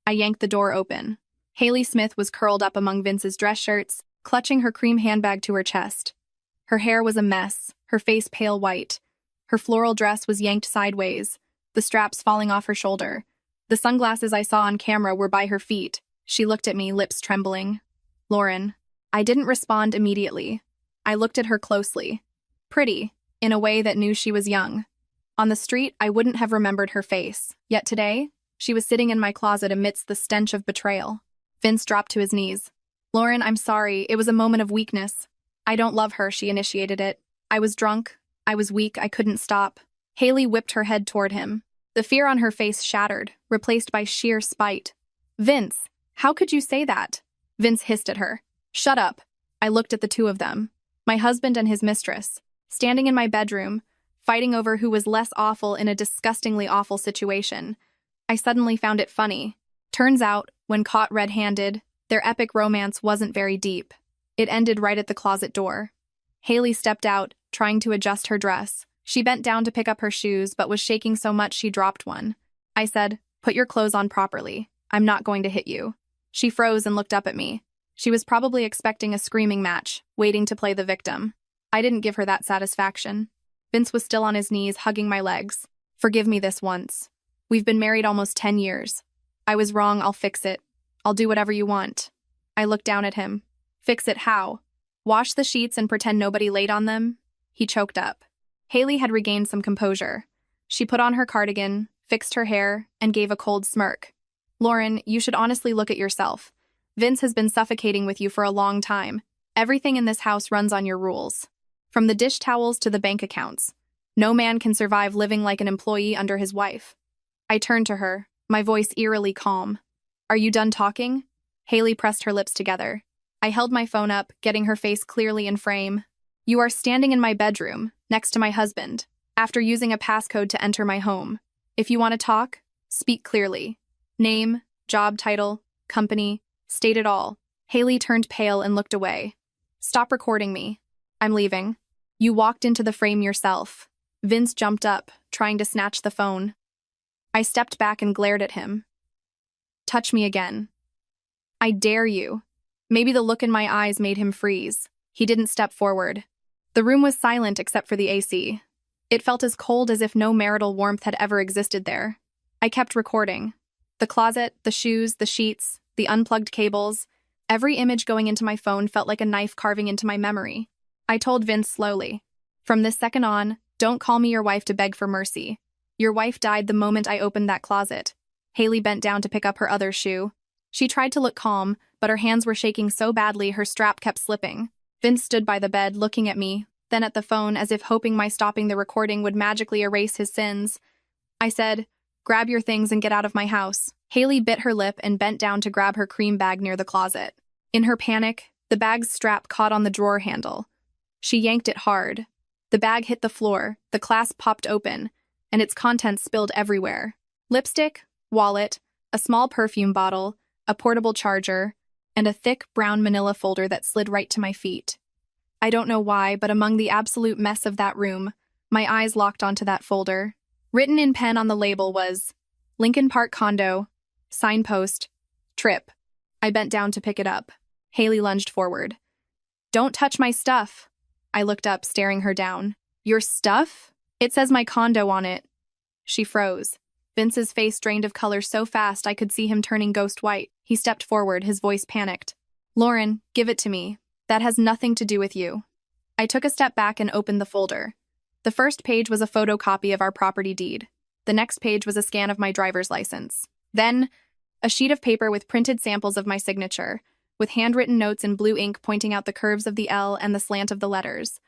I yanked the door open. Haley Smith was curled up among Vince's dress shirts, clutching her cream handbag to her chest. Her hair was a mess, her face pale white. Her floral dress was yanked sideways, the straps falling off her shoulder. The sunglasses I saw on camera were by her feet. She looked at me, lips trembling. "Lauren." I didn't respond immediately. I looked at her closely. Pretty, in a way that knew she was young. On the street, I wouldn't have remembered her face. Yet today, She was sitting in my closet amidst the stench of betrayal. Vince dropped to his knees. Lauren, I'm sorry. It was a moment of weakness. I don't love her, she initiated it. I was drunk. I was weak. I couldn't stop. Haley whipped her head toward him. The fear on her face shattered, replaced by sheer spite. Vince, how could you say that? Vince hissed at her. Shut up. I looked at the two of them. My husband and his mistress, standing in my bedroom, fighting over who was less awful in a disgustingly awful situation. I suddenly found it funny. Turns out, when caught red-handed, their epic romance wasn't very deep. It ended right at the closet door. Haley stepped out, trying to adjust her dress. She bent down to pick up her shoes, but was shaking so much she dropped one. I said, "Put your clothes on properly. I'm not going to hit you." She froze and looked up at me. She was probably expecting a screaming match, waiting to play the victim. I didn't give her that satisfaction. Vince was still on his knees, hugging my legs. Forgive me this once. We've been married almost 10 years. I was wrong, I'll fix it. I'll do whatever you want. I looked down at him. Fix it how? Wash the sheets and pretend nobody laid on them? He choked up. Haley had regained some composure. She put on her cardigan, fixed her hair, and gave a cold smirk. Lauren, you should honestly look at yourself. Vince has been suffocating with you for a long time. Everything in this house runs on your rules. From the dish towels to the bank accounts. No man can survive living like an employee under his wife. I turned to her, my voice eerily calm. Are you done talking? Haley pressed her lips together. I held my phone up, getting her face clearly in frame. You are standing in my bedroom, next to my husband, after using a passcode to enter my home. If you want to talk, speak clearly. Name, job title, company, state it all. Haley turned pale and looked away. Stop recording me. I'm leaving. You walked into the frame yourself. Vince jumped up, trying to snatch the phone. I stepped back and glared at him. Touch me again. I dare you. Maybe the look in my eyes made him freeze. He didn't step forward. The room was silent except for the AC. It felt as cold as if no marital warmth had ever existed there. I kept recording. The closet, the shoes, the sheets, the unplugged cables. Every image going into my phone felt like a knife carving into my memory. I told Vince slowly, from this second on, don't call me your wife to beg for mercy. Your wife died the moment I opened that closet. Haley bent down to pick up her other shoe. She tried to look calm, but her hands were shaking so badly her strap kept slipping. Vince stood by the bed, looking at me, then at the phone as if hoping my stopping the recording would magically erase his sins. I said, grab your things and get out of my house. Haley bit her lip and bent down to grab her cream bag near the closet. In her panic, the bag's strap caught on the drawer handle. She yanked it hard. The bag hit the floor, the clasp popped open, and its contents spilled everywhere. Lipstick, wallet, a small perfume bottle, a portable charger, and a thick brown manila folder that slid right to my feet. I don't know why, but among the absolute mess of that room, my eyes locked onto that folder. Written in pen on the label was, Lincoln Park Condo, signpost, trip. I bent down to pick it up. Haley lunged forward. Don't touch my stuff. I looked up, staring her down. Your stuff? It says my condo on it. She froze. Vince's face drained of color so fast I could see him turning ghost white. He stepped forward, his voice panicked. Lauren, give it to me. That has nothing to do with you. I took a step back and opened the folder. The first page was a photocopy of our property deed. The next page was a scan of my driver's license. Then, a sheet of paper with printed samples of my signature, with handwritten notes in blue ink pointing out the curves of the L and the slant of the letters.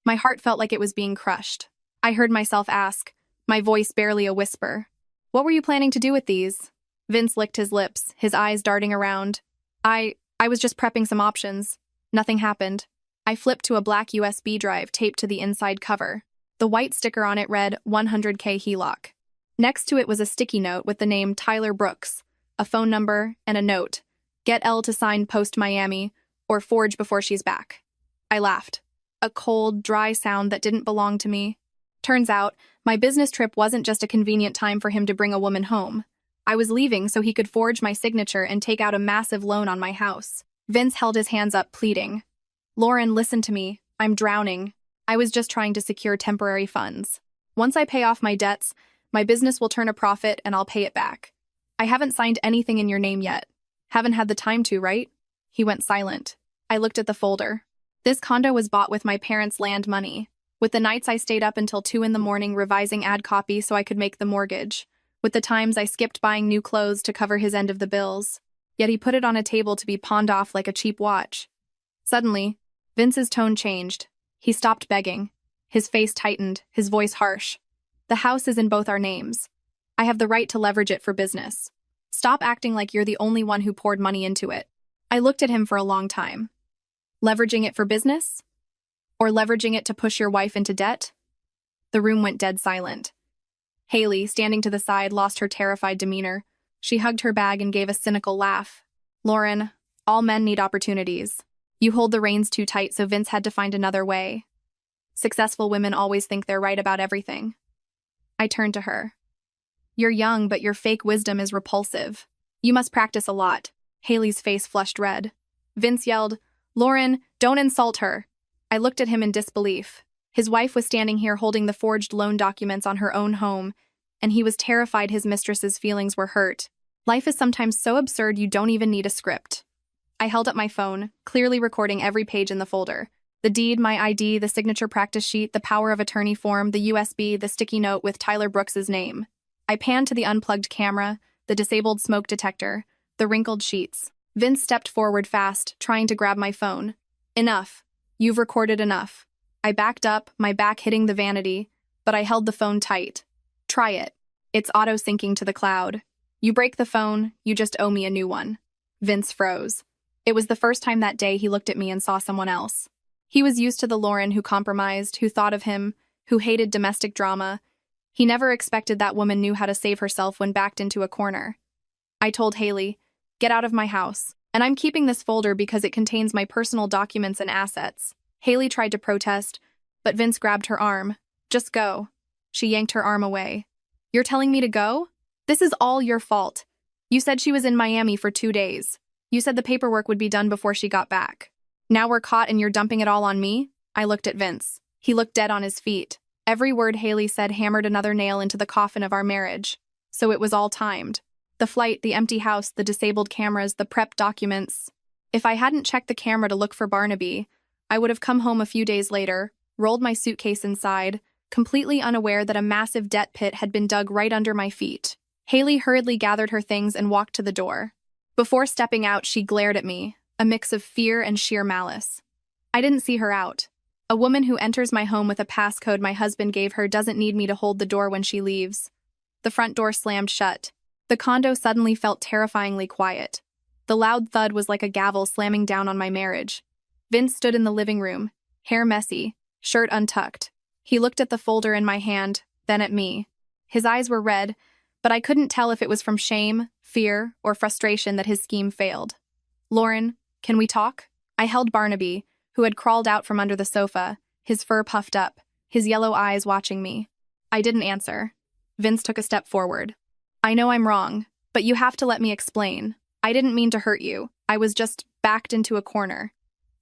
My heart felt like it was being crushed. I heard myself ask, my voice barely a whisper. What were you planning to do with these? Vince licked his lips, his eyes darting around. I was just prepping some options. Nothing happened. I flipped to a black USB drive taped to the inside cover. The white sticker on it read 100K HELOC. Next to it was a sticky note with the name Tyler Brooks, a phone number, and a note. Get Elle to sign post Miami, or forge before she's back. I laughed. A cold, dry sound that didn't belong to me. Turns out, my business trip wasn't just a convenient time for him to bring a woman home. I was leaving so he could forge my signature and take out a massive loan on my house. Vince held his hands up, pleading. Lauren, listen to me. I'm drowning. I was just trying to secure temporary funds. Once I pay off my debts, my business will turn a profit and I'll pay it back. I haven't signed anything in your name yet. Haven't had the time to, right? He went silent. I looked at the folder. This condo was bought with my parents' land money. With the nights I stayed up until 2 in the morning revising ad copy so I could make the mortgage. with the times I skipped buying new clothes to cover his end of the bills. Yet he put it on a table to be pawned off like a cheap watch. Suddenly, Vince's tone changed. He stopped begging. His face tightened, his voice harsh. The house is in both our names. I have the right to leverage it for business. Stop acting like you're the only one who poured money into it. I looked at him for a long time. Leveraging it for business? Or leveraging it to push your wife into debt? The room went dead silent. Haley, standing to the side, lost her terrified demeanor. She hugged her bag and gave a cynical laugh. Lauren, all men need opportunities. You hold the reins too tight, so Vince had to find another way. Successful women always think they're right about everything. I turned to her. You're young, but your fake wisdom is repulsive. You must practice a lot. Haley's face flushed red. Vince yelled, Lauren, don't insult her. I looked at him in disbelief. His wife was standing here holding the forged loan documents on her own home, and he was terrified his mistress's feelings were hurt. Life is sometimes so absurd you don't even need a script. I held up my phone, clearly recording every page in the folder. The deed, my ID, the signature practice sheet, the power of attorney form, the USB, the sticky note with Tyler Brooks's name. I panned to the unplugged camera, the disabled smoke detector, the wrinkled sheets. Vince stepped forward fast, trying to grab my phone. Enough. You've recorded enough. I backed up, my back hitting the vanity, but I held the phone tight. Try it. It's auto-syncing to the cloud. You break the phone, you just owe me a new one. Vince froze. It was the first time that day he looked at me and saw someone else. He was used to the Lauren who compromised, who thought of him, who hated domestic drama. He never expected that woman knew how to save herself when backed into a corner. I told Haley, get out of my house, and I'm keeping this folder because it contains my personal documents and assets. Haley tried to protest, but Vince grabbed her arm. Just go. She yanked her arm away. You're telling me to go? This is all your fault. You said she was in Miami for 2 days. You said the paperwork would be done before she got back. Now we're caught and you're dumping it all on me? I looked at Vince. He looked dead on his feet. Every word Haley said hammered another nail into the coffin of our marriage. So it was all timed. The flight, the empty house, the disabled cameras, the prep documents. If I hadn't checked the camera to look for Barnaby, I would have come home a few days later, rolled my suitcase inside, completely unaware that a massive debt pit had been dug right under my feet. Haley hurriedly gathered her things and walked to the door. Before stepping out, she glared at me, a mix of fear and sheer malice. I didn't see her out. A woman who enters my home with a passcode my husband gave her doesn't need me to hold the door when she leaves. The front door slammed shut. The condo suddenly felt terrifyingly quiet. The loud thud was like a gavel slamming down on my marriage. Vince stood in the living room, hair messy, shirt untucked. He looked at the folder in my hand, then at me. His eyes were red, but I couldn't tell if it was from shame, fear, or frustration that his scheme failed. Lauren, can we talk? I held Barnaby, who had crawled out from under the sofa, his fur puffed up, his yellow eyes watching me. I didn't answer. Vince took a step forward. I know I'm wrong, but you have to let me explain. I didn't mean to hurt you. I was just backed into a corner.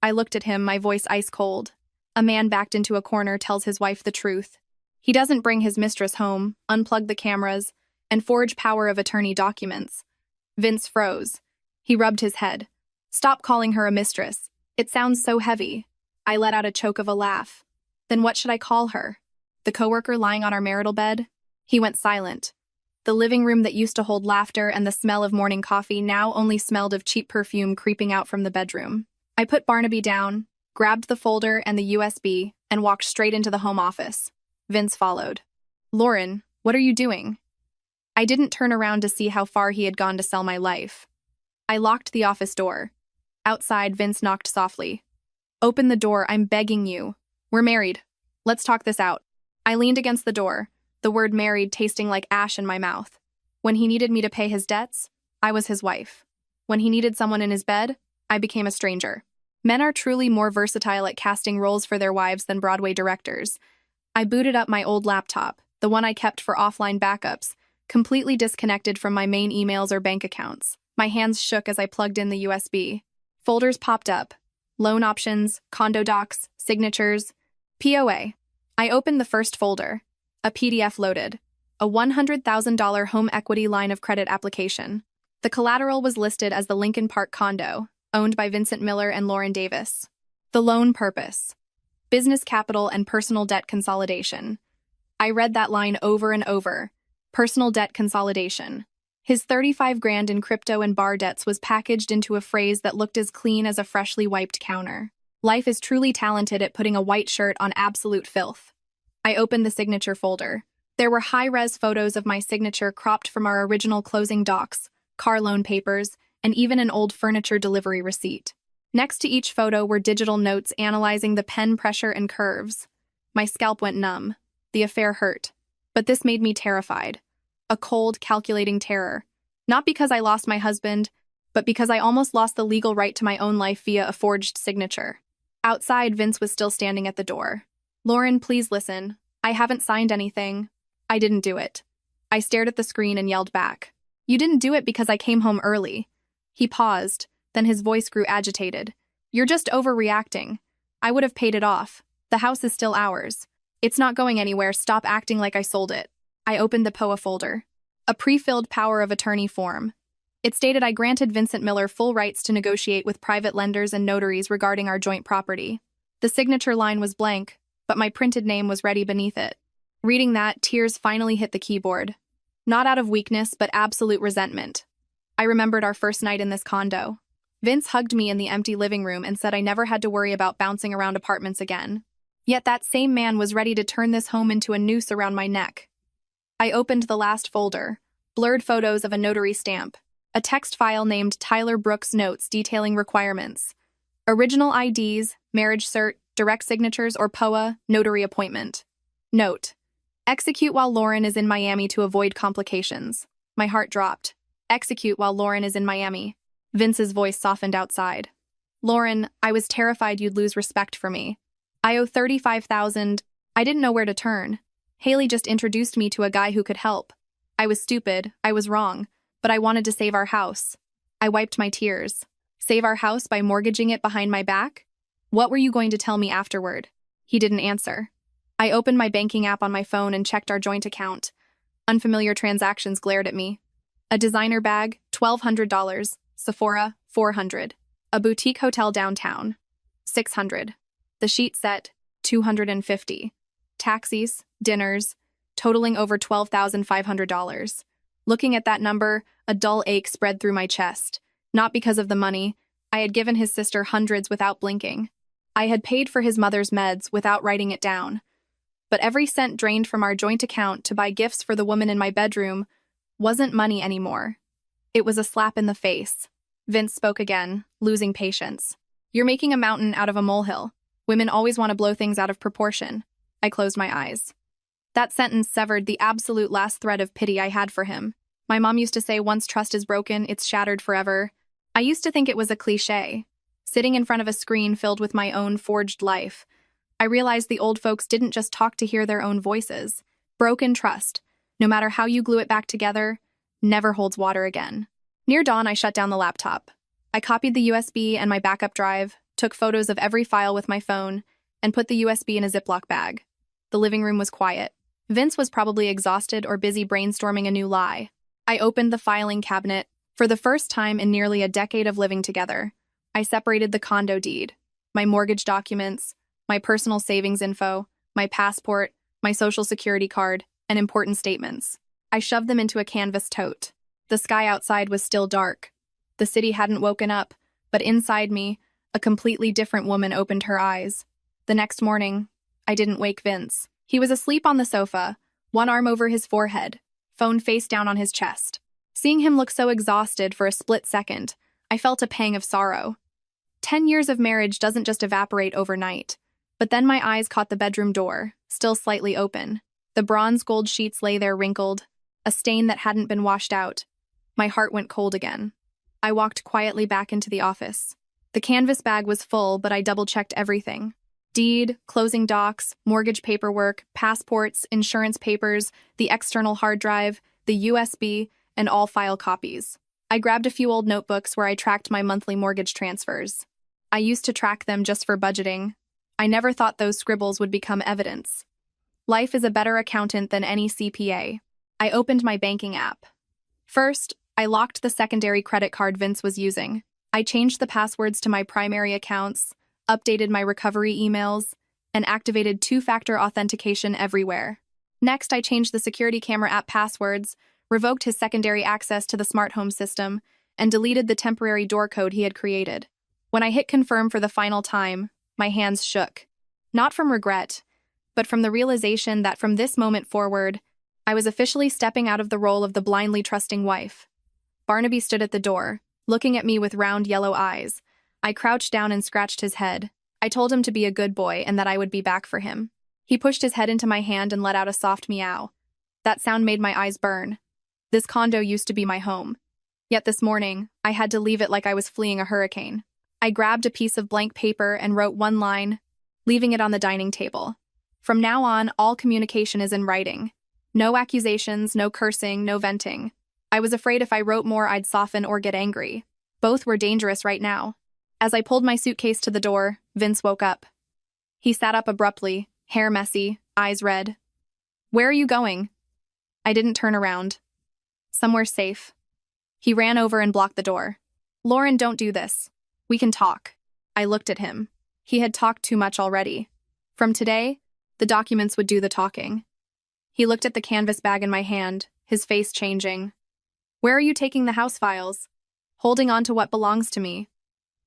I looked at him, my voice ice cold. A man backed into a corner tells his wife the truth. He doesn't bring his mistress home, unplug the cameras, and forge power of attorney documents. Vince froze. He rubbed his head. Stop calling her a mistress. It sounds so heavy. I let out a choke of a laugh. Then what should I call her? The coworker lying on our marital bed? He went silent. The living room that used to hold laughter and the smell of morning coffee now only smelled of cheap perfume creeping out from the bedroom. I put Barnaby down, grabbed the folder and the USB, and walked straight into the home office. Vince followed. Lauren, what are you doing? I didn't turn around to see how far he had gone to sell my life. I locked the office door. Outside, Vince knocked softly. Open the door, I'm begging you. We're married. Let's talk this out. I leaned against the door, the word married tasting like ash in my mouth. When he needed me to pay his debts, I was his wife. When he needed someone in his bed, I became a stranger. Men are truly more versatile at casting roles for their wives than Broadway directors. I booted up my old laptop, the one I kept for offline backups, completely disconnected from my main emails or bank accounts. My hands shook as I plugged in the USB. Folders popped up. Loan options, condo docs, signatures, POA. I opened the first folder. A PDF loaded. A $100,000 home equity line of credit application. The collateral was listed as the Lincoln Park condo, owned by Vincent Miller and Lauren Davis. The loan purpose. Business capital and personal debt consolidation. I read that line over and over. Personal debt consolidation. His 35 grand in crypto and bar debts was packaged into a phrase that looked as clean as a freshly wiped counter. Life is truly talented at putting a white shirt on absolute filth. I opened the signature folder. There were high-res photos of my signature cropped from our original closing docs, car loan papers, and even an old furniture delivery receipt. Next to each photo were digital notes analyzing the pen pressure and curves. My scalp went numb. The affair hurt. But this made me terrified. A cold, calculating terror. Not because I lost my husband, but because I almost lost the legal right to my own life via a forged signature. Outside, Vince was still standing at the door. "Lauren, please listen. I haven't signed anything. I didn't do it." I stared at the screen and yelled back. "You didn't do it because I came home early." He paused, then his voice grew agitated. "You're just overreacting. I would have paid it off. The house is still ours. It's not going anywhere. Stop acting like I sold it." I opened the POA folder. A pre-filled power of attorney form. It stated I granted Vincent Miller full rights to negotiate with private lenders and notaries regarding our joint property. The signature line was blank, but my printed name was ready beneath it. Reading that, tears finally hit the keyboard. Not out of weakness, but absolute resentment. I remembered our first night in this condo. Vince hugged me in the empty living room and said I never had to worry about bouncing around apartments again. Yet that same man was ready to turn this home into a noose around my neck. I opened the last folder. Blurred photos of a notary stamp. A text file named Tyler Brooks Notes detailing requirements. Original IDs, marriage cert, direct signatures, or POA, notary appointment. Note: execute while Lauren is in Miami to avoid complications. My heart dropped. Execute while Lauren is in Miami. Vince's voice softened outside. "Lauren, I was terrified you'd lose respect for me. I owe $35,000. I didn't know where to turn. Haley just introduced me to a guy who could help. I was stupid, I was wrong, but I wanted to save our house." I wiped my tears. Save our house by mortgaging it behind my back? What were you going to tell me afterward? He didn't answer. I opened my banking app on my phone and checked our joint account. Unfamiliar transactions glared at me. A designer bag, $1,200. Sephora, $400. A boutique hotel downtown, $600. The sheet set, $250. Taxis, dinners, totaling over $12,500. Looking at that number, a dull ache spread through my chest. Not because of the money. I had given his sister hundreds without blinking. I had paid for his mother's meds without writing it down. But every cent drained from our joint account to buy gifts for the woman in my bedroom wasn't money anymore. It was a slap in the face. Vince spoke again, losing patience. "You're making a mountain out of a molehill. Women always want to blow things out of proportion." I closed my eyes. That sentence severed the absolute last thread of pity I had for him. My mom used to say once trust is broken, it's shattered forever. I used to think it was a cliché. Sitting in front of a screen filled with my own forged life, I realized the old folks didn't just talk to hear their own voices. Broken trust, no matter how you glue it back together, never holds water again. Near dawn, I shut down the laptop. I copied the USB and my backup drive, took photos of every file with my phone, and put the USB in a Ziploc bag. The living room was quiet. Vince was probably exhausted or busy brainstorming a new lie. I opened the filing cabinet. For the first time in nearly a decade of living together, I separated the condo deed, my mortgage documents, my personal savings info, my passport, my social security card, and important statements. I shoved them into a canvas tote. The sky outside was still dark. The city hadn't woken up, but inside me, a completely different woman opened her eyes. The next morning, I didn't wake Vince. He was asleep on the sofa, one arm over his forehead, phone face down on his chest. Seeing him look so exhausted for a split second, I felt a pang of sorrow. 10 years of marriage doesn't just evaporate overnight. But then my eyes caught the bedroom door, still slightly open. The bronze gold sheets lay there wrinkled, a stain that hadn't been washed out. My heart went cold again. I walked quietly back into the office. The canvas bag was full, but I double-checked everything. Deed, closing docs, mortgage paperwork, passports, insurance papers, the external hard drive, the USB, and all file copies. I grabbed a few old notebooks where I tracked my monthly mortgage transfers. I used to track them just for budgeting. I never thought those scribbles would become evidence. Life is a better accountant than any CPA. I opened my banking app. First, I locked the secondary credit card Vince was using. I changed the passwords to my primary accounts, updated my recovery emails, and activated two-factor authentication everywhere. Next, I changed the security camera app passwords, revoked his secondary access to the smart home system, and deleted the temporary door code he had created. When I hit confirm for the final time, my hands shook. Not from regret, but from the realization that from this moment forward, I was officially stepping out of the role of the blindly trusting wife. Barnaby stood at the door, looking at me with round yellow eyes. I crouched down and scratched his head. I told him to be a good boy and that I would be back for him. He pushed his head into my hand and let out a soft meow. That sound made my eyes burn. This condo used to be my home. Yet this morning, I had to leave it like I was fleeing a hurricane. I grabbed a piece of blank paper and wrote one line, leaving it on the dining table. From now on, all communication is in writing. No accusations, no cursing, no venting. I was afraid if I wrote more, I'd soften or get angry. Both were dangerous right now. As I pulled my suitcase to the door, Vince woke up. He sat up abruptly, hair messy, eyes red. "Where are you going?" I didn't turn around. "Somewhere safe." He ran over and blocked the door. "Lauren, don't do this. We can talk." I looked at him. He had talked too much already. From today, the documents would do the talking. He looked at the canvas bag in my hand, his face changing. "Where are you taking the house files?" "Holding on to what belongs to me."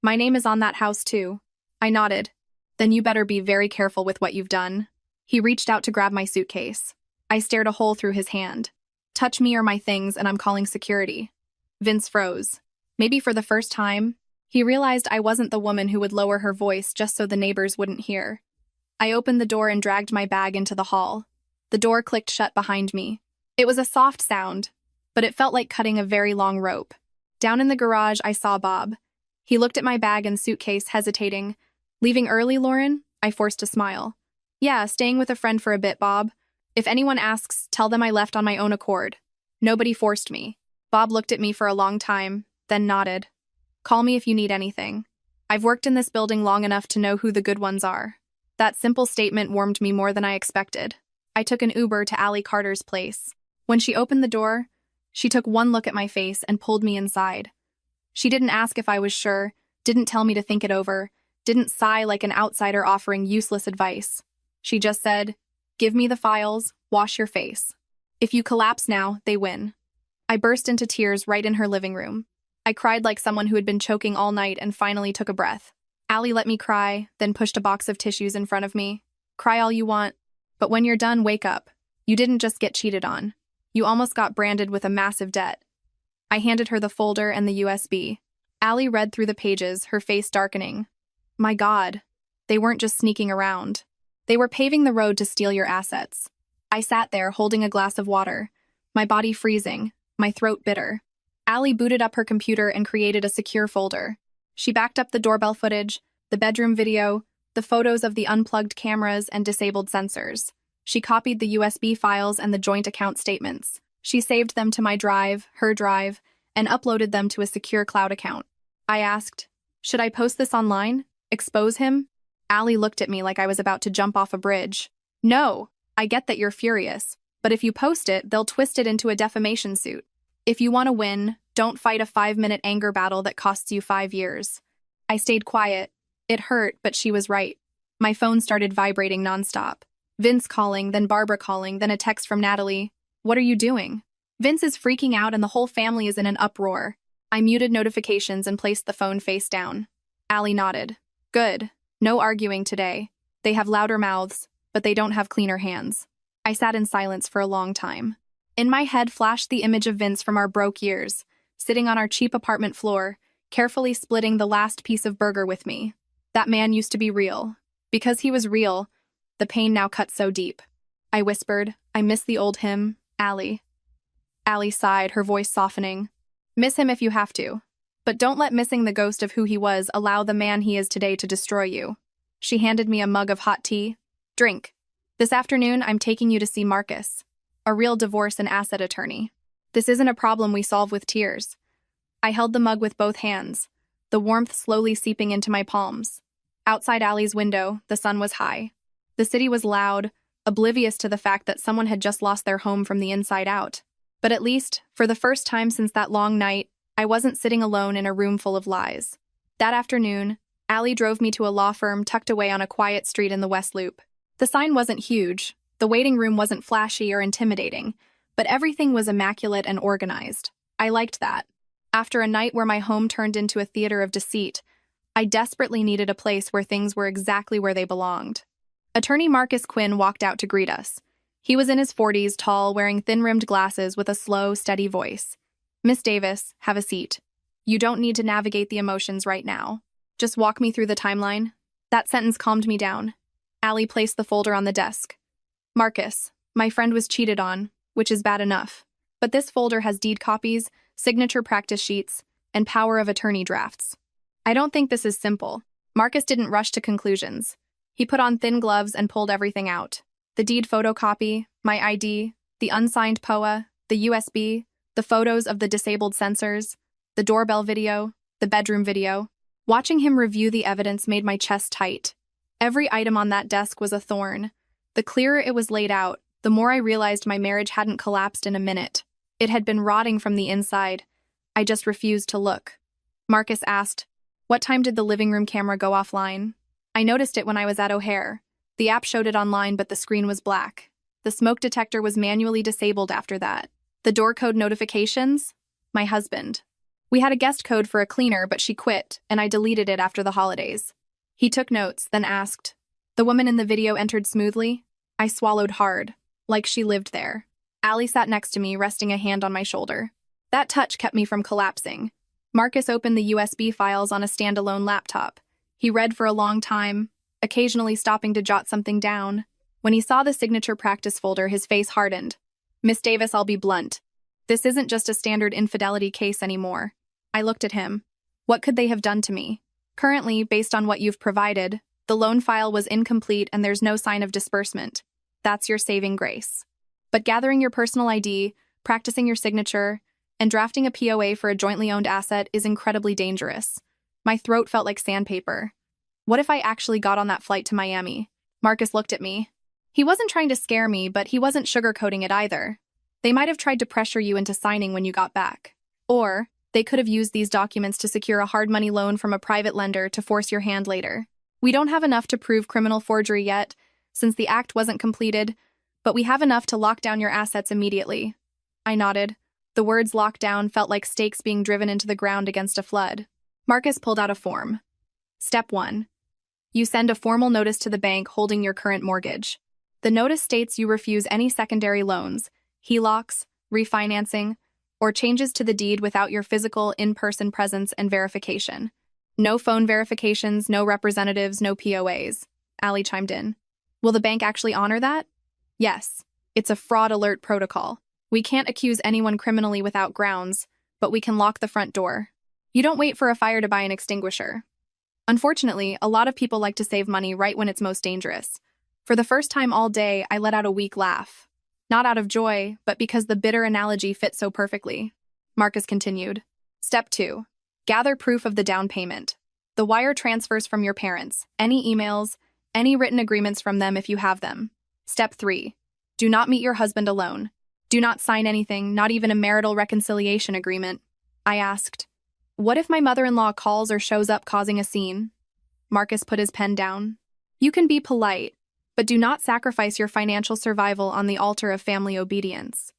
"My name is on that house too." I nodded. "Then you better be very careful with what you've done." He reached out to grab my suitcase. I stared a hole through his hand. "Touch me or my things and I'm calling security." Vince froze. Maybe for the first time, he realized I wasn't the woman who would lower her voice just so the neighbors wouldn't hear. I opened the door and dragged my bag into the hall. The door clicked shut behind me. It was a soft sound, but it felt like cutting a very long rope. Down in the garage, I saw Bob. He looked at my bag and suitcase, hesitating. "Leaving early, Lauren?" I forced a smile. "Yeah, staying with a friend for a bit, Bob. If anyone asks, tell them I left on my own accord. Nobody forced me." Bob looked at me for a long time, then nodded. "Call me if you need anything. I've worked in this building long enough to know who the good ones are." That simple statement warmed me more than I expected. I took an Uber to Allie Carter's place. When she opened the door, she took one look at my face and pulled me inside. She didn't ask if I was sure, didn't tell me to think it over, didn't sigh like an outsider offering useless advice. She just said, "Give me the files, wash your face. If you collapse now, they win." I burst into tears right in her living room. I cried like someone who had been choking all night and finally took a breath. Allie let me cry, then pushed a box of tissues in front of me. "Cry all you want, but when you're done, wake up. You didn't just get cheated on. You almost got branded with a massive debt." I handed her the folder and the USB. Allie read through the pages, her face darkening. "My God, they weren't just sneaking around. They were paving the road to steal your assets." I sat there holding a glass of water, my body freezing, my throat bitter. Allie booted up her computer and created a secure folder. She backed up the doorbell footage, the bedroom video, the photos of the unplugged cameras and disabled sensors. She copied the USB files and the joint account statements. She saved them to my drive, her drive, and uploaded them to a secure cloud account. I asked, "Should I post this online? Expose him?" Allie looked at me like I was about to jump off a bridge. "No, I get that you're furious, but if you post it, they'll twist it into a defamation suit. If you want to win, don't fight a 5-minute anger battle that costs you 5 years." I stayed quiet. It hurt, but she was right. My phone started vibrating nonstop. Vince calling, then Barbara calling, then a text from Natalie. "What are you doing?" Vince is freaking out and the whole family is in an uproar. I muted notifications and placed the phone face down. Allie nodded. "Good. No arguing today. They have louder mouths, but they don't have cleaner hands." I sat in silence for a long time. In my head flashed the image of Vince from our broke years, sitting on our cheap apartment floor, carefully splitting the last piece of burger with me. That man used to be real. Because he was real, the pain now cut so deep. I whispered, "I miss the old him, Allie." Allie sighed, her voice softening. "Miss him if you have to. But don't let missing the ghost of who he was allow the man he is today to destroy you." She handed me a mug of hot tea. "Drink. This afternoon, I'm taking you to see Marcus, a real divorce and asset attorney. This isn't a problem we solve with tears." I held the mug with both hands, the warmth slowly seeping into my palms. Outside Allie's window, the sun was high. The city was loud, oblivious to the fact that someone had just lost their home from the inside out. But at least, for the first time since that long night, I wasn't sitting alone in a room full of lies. That afternoon, Allie drove me to a law firm tucked away on a quiet street in the West Loop. The sign wasn't huge, The waiting room wasn't flashy or intimidating, but everything was immaculate and organized. I liked that. After a night where my home turned into a theater of deceit, I desperately needed a place where things were exactly where they belonged. Attorney Marcus Quinn walked out to greet us. He was in his 40s, tall, wearing thin-rimmed glasses with a slow, steady voice. "Miss Davis, have a seat. You don't need to navigate the emotions right now. Just walk me through the timeline." That sentence calmed me down. Allie placed the folder on the desk. "Marcus, my friend was cheated on, which is bad enough. But this folder has deed copies, signature practice sheets, and power of attorney drafts. I don't think this is simple." Marcus didn't rush to conclusions. He put on thin gloves and pulled everything out. The deed photocopy, my ID, the unsigned POA, the USB, the photos of the disabled sensors, the doorbell video, the bedroom video. Watching him review the evidence made my chest tight. Every item on that desk was a thorn. The clearer it was laid out, the more I realized my marriage hadn't collapsed in a minute. It had been rotting from the inside. I just refused to look. Marcus asked, "What time did the living room camera go offline?" I noticed it when I was at O'Hare. The app showed it online, but the screen was black. The smoke detector was manually disabled after that. The door code notifications? My husband. We had a guest code for a cleaner, but she quit, and I deleted it after the holidays. He took notes, then asked, "The woman in the video entered smoothly?" I swallowed hard, like she lived there. Allie sat next to me, resting a hand on my shoulder. That touch kept me from collapsing. Marcus opened the USB files on a standalone laptop. He read for a long time, occasionally stopping to jot something down. When he saw the signature practice folder, his face hardened. "Miss Davis, I'll be blunt. This isn't just a standard infidelity case anymore." I looked at him. What could they have done to me? Currently, based on what you've provided, the loan file was incomplete and there's no sign of disbursement. That's your saving grace. But gathering your personal ID, practicing your signature, and drafting a POA for a jointly owned asset is incredibly dangerous. My throat felt like sandpaper. What if I actually got on that flight to Miami? Marcus looked at me. He wasn't trying to scare me, but he wasn't sugarcoating it either. They might have tried to pressure you into signing when you got back. Or they could have used these documents to secure a hard money loan from a private lender to force your hand later. We don't have enough to prove criminal forgery yet, since the act wasn't completed, but we have enough to lock down your assets immediately. I nodded. The words "lockdown" felt like stakes being driven into the ground against a flood. Marcus pulled out a form. Step 1. You send a formal notice to the bank holding your current mortgage. The notice states you refuse any secondary loans, HELOCs, refinancing, or changes to the deed without your physical, in-person presence and verification. No phone verifications, no representatives, no POAs. Allie chimed in. Will the bank actually honor that? Yes. It's a fraud alert protocol. We can't accuse anyone criminally without grounds, but we can lock the front door. You don't wait for a fire to buy an extinguisher. Unfortunately, a lot of people like to save money right when it's most dangerous. For the first time all day, I let out a weak laugh. Not out of joy, but because the bitter analogy fit so perfectly. Marcus continued. Step 2. Gather proof of the down payment. The wire transfers from your parents, any emails, any written agreements from them if you have them. Step 3. Do not meet your husband alone. Do not sign anything, not even a marital reconciliation agreement. I asked, what if my mother-in-law calls or shows up causing a scene? Marcus put his pen down. You can be polite, but do not sacrifice your financial survival on the altar of family obedience.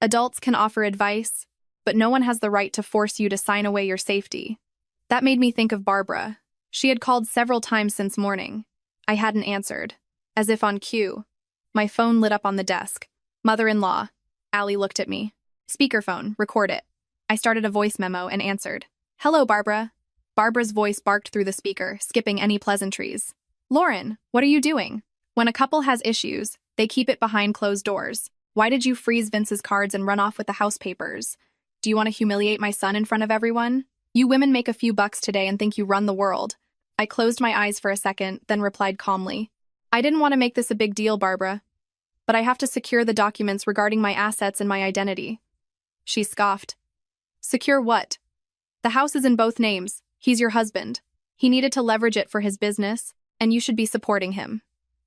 Adults can offer advice, but no one has the right to force you to sign away your safety. That made me think of Barbara. She had called several times since morning. I hadn't answered. As if on cue. My phone lit up on the desk. Mother-in-law. Allie looked at me. Speakerphone, record it. I started a voice memo and answered. Hello, Barbara. Barbara's voice barked through the speaker, skipping any pleasantries. Lauren, what are you doing? When a couple has issues, they keep it behind closed doors. Why did you freeze Vince's cards and run off with the house papers? Do you want to humiliate my son in front of everyone? You women make a few bucks today and think you run the world. I closed my eyes for a second, then replied calmly. I didn't want to make this a big deal, Barbara, but I have to secure the documents regarding my assets and my identity. She scoffed. Secure what? The house is in both names. He's your husband. He needed to leverage it for his business, and you should be supporting him.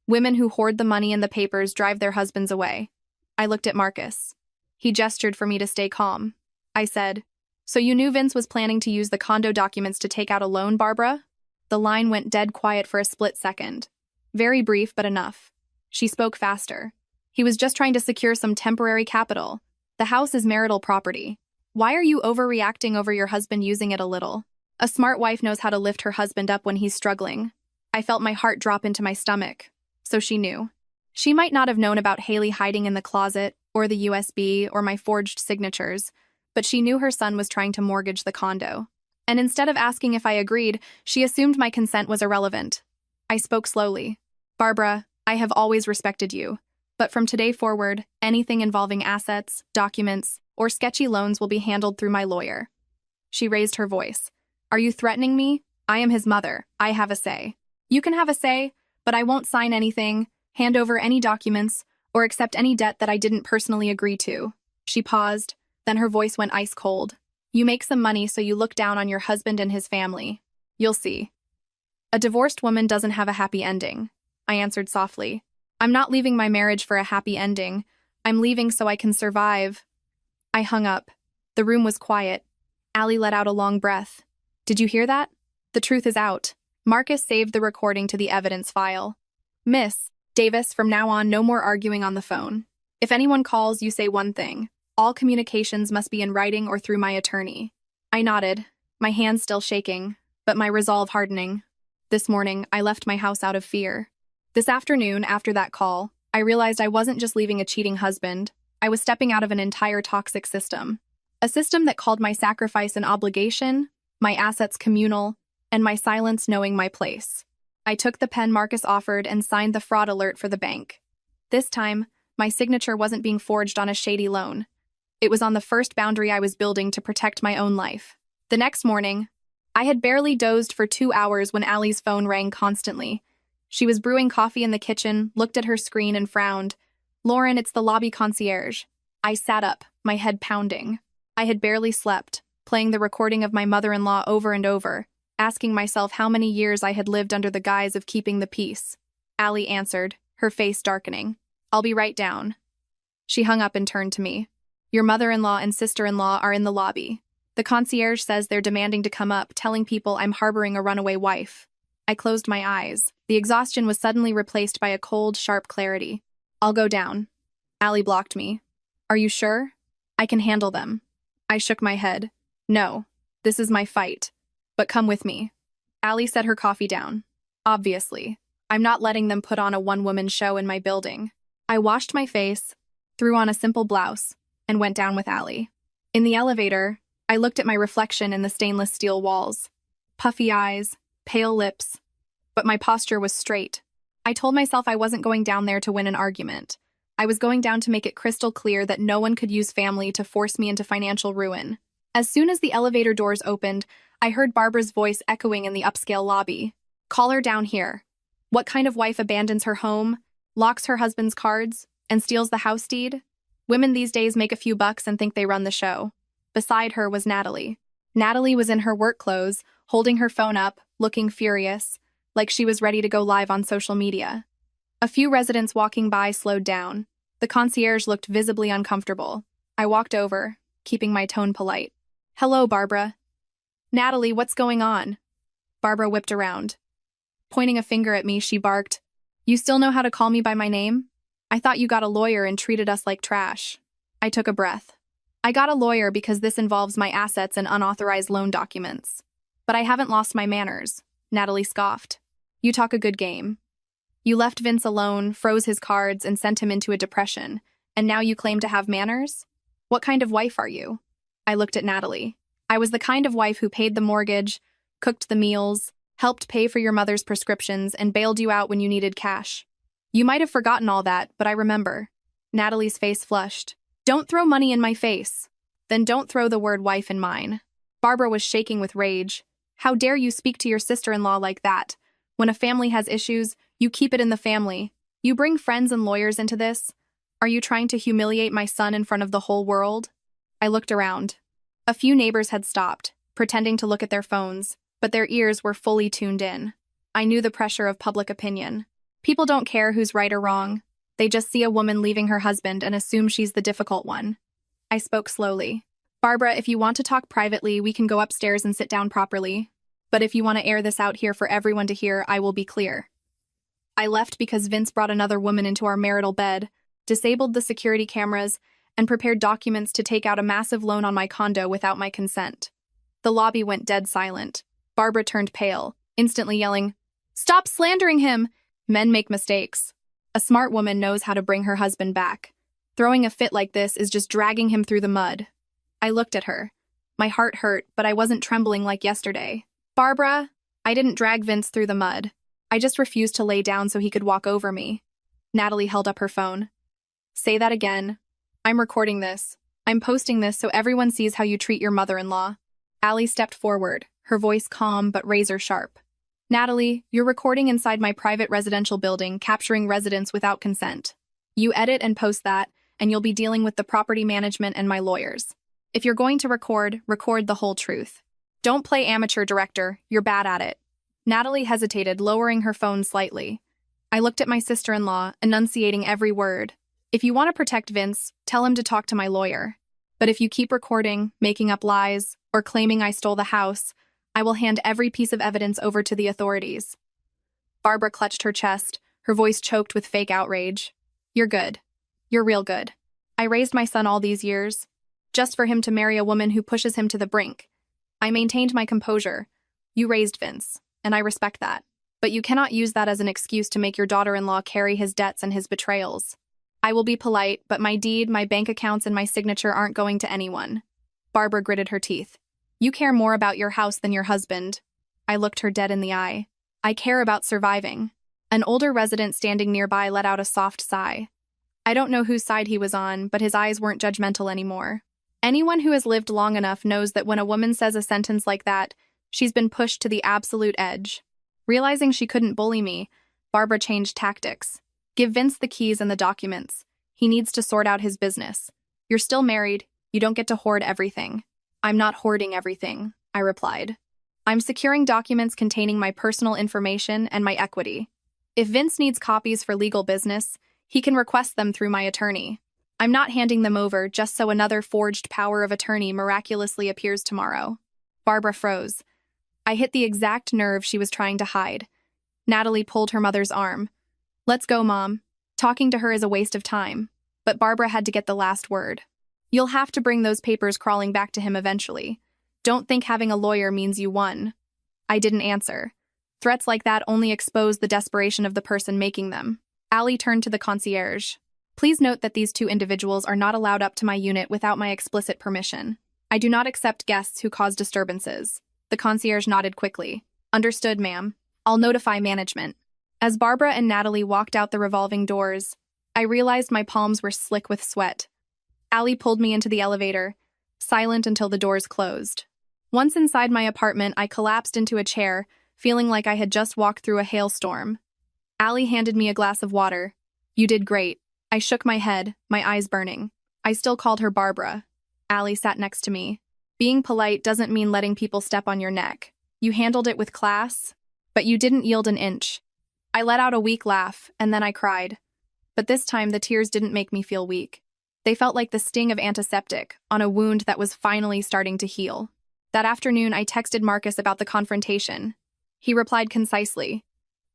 Women who hoard the money and the papers drive their husbands away. I looked at Marcus. He gestured for me to stay calm. I said, So you knew Vince was planning to use the condo documents to take out a loan, Barbara? The line went dead quiet for a split second. Very brief, but enough. She spoke faster. He was just trying to secure some temporary capital. The house is marital property. Why are you overreacting over your husband using it a little? A smart wife knows how to lift her husband up when he's struggling. I felt my heart drop into my stomach. So she knew. She might not have known about Haley hiding in the closet, or the USB, or my forged signatures, but she knew her son was trying to mortgage the condo. And instead of asking if I agreed, she assumed my consent was irrelevant. I spoke slowly. Barbara, I have always respected you. But from today forward, anything involving assets, documents, or sketchy loans will be handled through my lawyer. She raised her voice. Are you threatening me? I am his mother. I have a say. You can have a say, but I won't sign anything, hand over any documents, or accept any debt that I didn't personally agree to. She paused, then her voice went ice cold. You make some money so you look down on your husband and his family. You'll see. A divorced woman doesn't have a happy ending, I answered softly. I'm not leaving my marriage for a happy ending. I'm leaving so I can survive. I hung up. The room was quiet. Allie let out a long breath. Did you hear that? The truth is out. Marcus saved the recording to the evidence file. Miss Davis, from now on, no more arguing on the phone. If anyone calls, you say one thing. All communications must be in writing or through my attorney. I nodded, my hands still shaking, but my resolve hardening. This morning, I left my house out of fear. This afternoon, after that call, I realized I wasn't just leaving a cheating husband. I was stepping out of an entire toxic system. A system that called my sacrifice an obligation, my assets communal, and my silence knowing my place. I took the pen Marcus offered and signed the fraud alert for the bank. This time, my signature wasn't being forged on a shady loan. It was on the first boundary I was building to protect my own life. The next morning, I had barely dozed for 2 hours when Allie's phone rang constantly. She was brewing coffee in the kitchen, looked at her screen, and frowned. Lauren, it's the lobby concierge. I sat up, my head pounding. I had barely slept, playing the recording of my mother-in-law over and over, asking myself how many years I had lived under the guise of keeping the peace. Allie answered, her face darkening. I'll be right down. She hung up and turned to me. Your mother-in-law and sister-in-law are in the lobby. The concierge says they're demanding to come up, telling people I'm harboring a runaway wife. I closed my eyes. The exhaustion was suddenly replaced by a cold, sharp clarity. I'll go down. Allie blocked me. Are you sure? I can handle them. I shook my head. No, this is my fight. But come with me. Allie set her coffee down. Obviously, I'm not letting them put on a one-woman show in my building. I washed my face, threw on a simple blouse, and went down with Allie. In the elevator, I looked at my reflection in the stainless steel walls. Puffy eyes, pale lips, but my posture was straight. I told myself I wasn't going down there to win an argument. I was going down to make it crystal clear that no one could use family to force me into financial ruin. As soon as the elevator doors opened, I heard Barbara's voice echoing in the upscale lobby. Call her down here. What kind of wife abandons her home, locks her husband's cards, and steals the house deed? Women these days make a few bucks and think they run the show. Beside her was Natalie. Natalie was in her work clothes, holding her phone up, looking furious, like she was ready to go live on social media. A few residents walking by slowed down. The concierge looked visibly uncomfortable. I walked over, keeping my tone polite. Hello, Barbara. Natalie, what's going on? Barbara whipped around. Pointing a finger at me, she barked, You still know how to call me by my name? I thought you got a lawyer and treated us like trash. I took a breath. I got a lawyer because this involves my assets and unauthorized loan documents. But I haven't lost my manners, Natalie scoffed. You talk a good game. You left Vince alone, froze his cards, and sent him into a depression, and now you claim to have manners? What kind of wife are you? I looked at Natalie. I was the kind of wife who paid the mortgage, cooked the meals, helped pay for your mother's prescriptions, and bailed you out when you needed cash. You might have forgotten all that, but I remember. Natalie's face flushed. Don't throw money in my face. Then don't throw the word wife in mine. Barbara was shaking with rage. How dare you speak to your sister-in-law like that? When a family has issues, you keep it in the family. You bring friends and lawyers into this. Are you trying to humiliate my son in front of the whole world? I looked around. A few neighbors had stopped, pretending to look at their phones, but their ears were fully tuned in. I knew the pressure of public opinion. People don't care who's right or wrong. They just see a woman leaving her husband and assume she's the difficult one. I spoke slowly. Barbara, if you want to talk privately, we can go upstairs and sit down properly. But if you want to air this out here for everyone to hear, I will be clear. I left because Vince brought another woman into our marital bed, disabled the security cameras, and prepared documents to take out a massive loan on my condo without my consent. The lobby went dead silent. Barbara turned pale, instantly yelling, "Stop slandering him! Men make mistakes. A smart woman knows how to bring her husband back. Throwing a fit like this is just dragging him through the mud." I looked at her. My heart hurt, but I wasn't trembling like yesterday. "Barbara, I didn't drag Vince through the mud. I just refused to lay down so he could walk over me." Natalie held up her phone. "Say that again. I'm recording this. I'm posting this so everyone sees how you treat your mother-in-law." Allie stepped forward, her voice calm but razor-sharp. "Natalie, you're recording inside my private residential building, capturing residents without consent. You edit and post that, and you'll be dealing with the property management and my lawyers. If you're going to record the whole truth. Don't play amateur director, you're bad at it." Natalie hesitated, lowering her phone slightly. I looked at my sister-in-law, enunciating every word. "If you want to protect Vince, tell him to talk to my lawyer. But if you keep recording, making up lies, or claiming I stole the house, I will hand every piece of evidence over to the authorities." Barbara clutched her chest, her voice choked with fake outrage. "You're good. You're real good. I raised my son all these years, just for him to marry a woman who pushes him to the brink. I maintained my composure. You raised Vince, and I respect that. But you cannot use that as an excuse to make your daughter-in-law carry his debts and his betrayals. I will be polite, but my deed, my bank accounts, and my signature aren't going to anyone." Barbara gritted her teeth. "You care more about your house than your husband." I looked her dead in the eye. "I care about surviving." An older resident standing nearby let out a soft sigh. I don't know whose side he was on, but his eyes weren't judgmental anymore. Anyone who has lived long enough knows that when a woman says a sentence like that, she's been pushed to the absolute edge. Realizing she couldn't bully me, Barbara changed tactics. "Give Vince the keys and the documents. He needs to sort out his business. You're still married. You don't get to hoard everything." "I'm not hoarding everything," I replied. "I'm securing documents containing my personal information and my equity. If Vince needs copies for legal business, he can request them through my attorney. I'm not handing them over just so another forged power of attorney miraculously appears tomorrow." Barbara froze. I hit the exact nerve she was trying to hide. Natalie pulled her mother's arm. "Let's go, Mom. Talking to her is a waste of time." But Barbara had to get the last word. "You'll have to bring those papers crawling back to him eventually. Don't think having a lawyer means you won." I didn't answer. Threats like that only expose the desperation of the person making them. Allie turned to the concierge. "Please note that these two individuals are not allowed up to my unit without my explicit permission. I do not accept guests who cause disturbances." The concierge nodded quickly. "Understood, ma'am. I'll notify management." As Barbara and Natalie walked out the revolving doors, I realized my palms were slick with sweat. Allie pulled me into the elevator, silent until the doors closed. Once inside my apartment, I collapsed into a chair, feeling like I had just walked through a hailstorm. Allie handed me a glass of water. "You did great." I shook my head, my eyes burning. I still called her Barbara. Allie sat next to me. "Being polite doesn't mean letting people step on your neck. You handled it with class, but you didn't yield an inch." I let out a weak laugh, and then I cried. But this time, the tears didn't make me feel weak. They felt like the sting of antiseptic on a wound that was finally starting to heal. That afternoon, I texted Marcus about the confrontation. He replied concisely.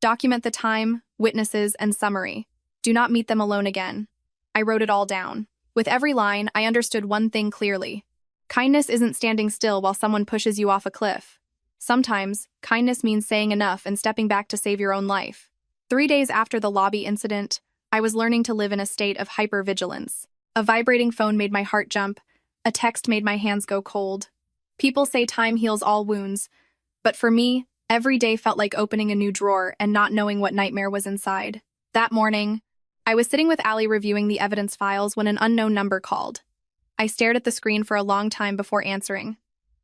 "Document the time, witnesses, and summary. Do not meet them alone again." I wrote it all down. With every line, I understood one thing clearly. Kindness isn't standing still while someone pushes you off a cliff. Sometimes, kindness means saying enough and stepping back to save your own life. 3 days after the lobby incident, I was learning to live in a state of hypervigilance. A vibrating phone made my heart jump. A text made my hands go cold. People say time heals all wounds, but for me, every day felt like opening a new drawer and not knowing what nightmare was inside. That morning, I was sitting with Allie reviewing the evidence files when an unknown number called. I stared at the screen for a long time before answering.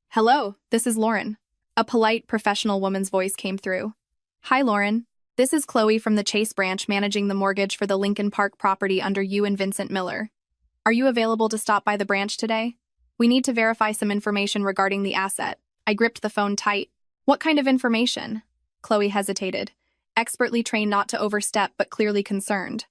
"Hello, this is Lauren." A polite, professional woman's voice came through. "Hi, Lauren. This is Chloe from the Chase branch managing the mortgage for the Lincoln Park property under you and Vincent Miller. Are you available to stop by the branch today? We need to verify some information regarding the asset." I gripped the phone tight. "What kind of information?" Chloe hesitated, expertly trained not to overstep but clearly concerned.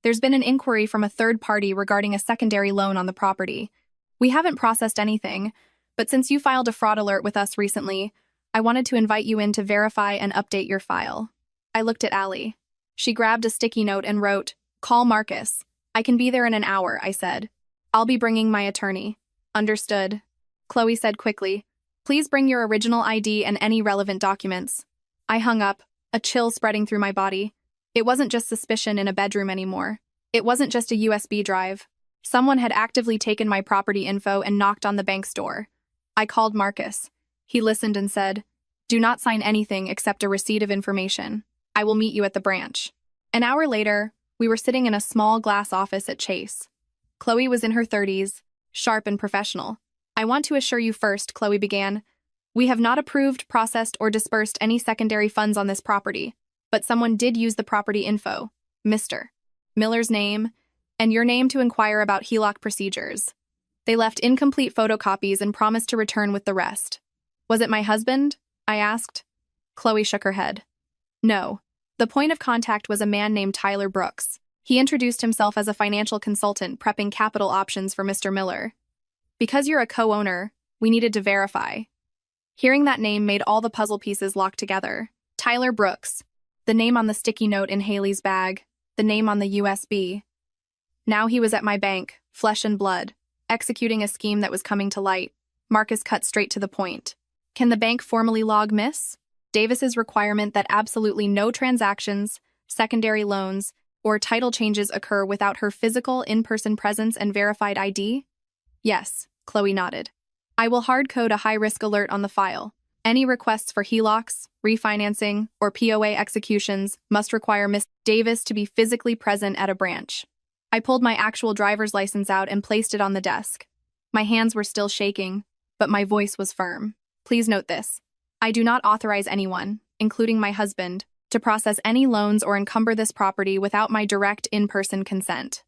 "There's been an inquiry from a third party regarding a secondary loan on the property. We haven't processed anything, but since you filed a fraud alert with us recently, I wanted to invite you in to verify and update your file." I looked at Allie. She grabbed a sticky note and wrote, "Call Marcus. I can be there in an hour," I said. "I'll be bringing my attorney." "Understood," Chloe said quickly. "Please bring your original ID and any relevant documents." I hung up, a chill spreading through my body. It wasn't just suspicion in a bedroom anymore. It wasn't just a USB drive. Someone had actively taken my property info and knocked on the bank's door. I called Marcus. He listened and said, "Do not sign anything except a receipt of information. I will meet you at the branch." An hour later, we were sitting in a small glass office at Chase. Chloe was in her 30s, sharp and professional. "I want to assure you first," Chloe began. "We have not approved, processed, or dispersed any secondary funds on this property, but someone did use the property info, Mr. Miller's name, and your name to inquire about HELOC procedures. They left incomplete photocopies and promised to return with the rest." "Was it my husband?" I asked. Chloe shook her head. "No. The point of contact was a man named Tyler Brooks. He introduced himself as a financial consultant prepping capital options for Mr. Miller. Because you're a co-owner, we needed to verify." Hearing that name made all the puzzle pieces lock together. Tyler Brooks, the name on the sticky note in Haley's bag, the name on the USB. Now he was at my bank, flesh and blood, executing a scheme that was coming to light. Marcus cut straight to the point. "Can the bank formally log Miss Davis's requirement that absolutely no transactions, secondary loans, or title changes occur without her physical in-person presence and verified ID?" "Yes," Chloe nodded. "I will hard-code a high-risk alert on the file. Any requests for HELOCs, refinancing, or POA executions must require Miss Davis to be physically present at a branch." I pulled my actual driver's license out and placed it on the desk. My hands were still shaking, but my voice was firm. "Please note this. I do not authorize anyone, including my husband, to process any loans or encumber this property without my direct in-person consent."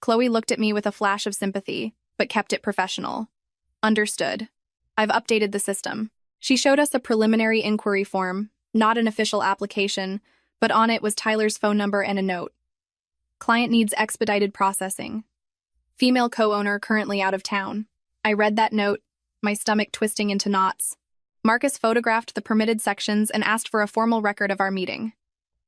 Chloe looked at me with a flash of sympathy, but kept it professional. "Understood. I've updated the system." She showed us a preliminary inquiry form, not an official application, but on it was Tyler's phone number and a note. "Client needs expedited processing. Female co-owner currently out of town." I read that note, my stomach twisting into knots. Marcus photographed the permitted sections and asked for a formal record of our meeting.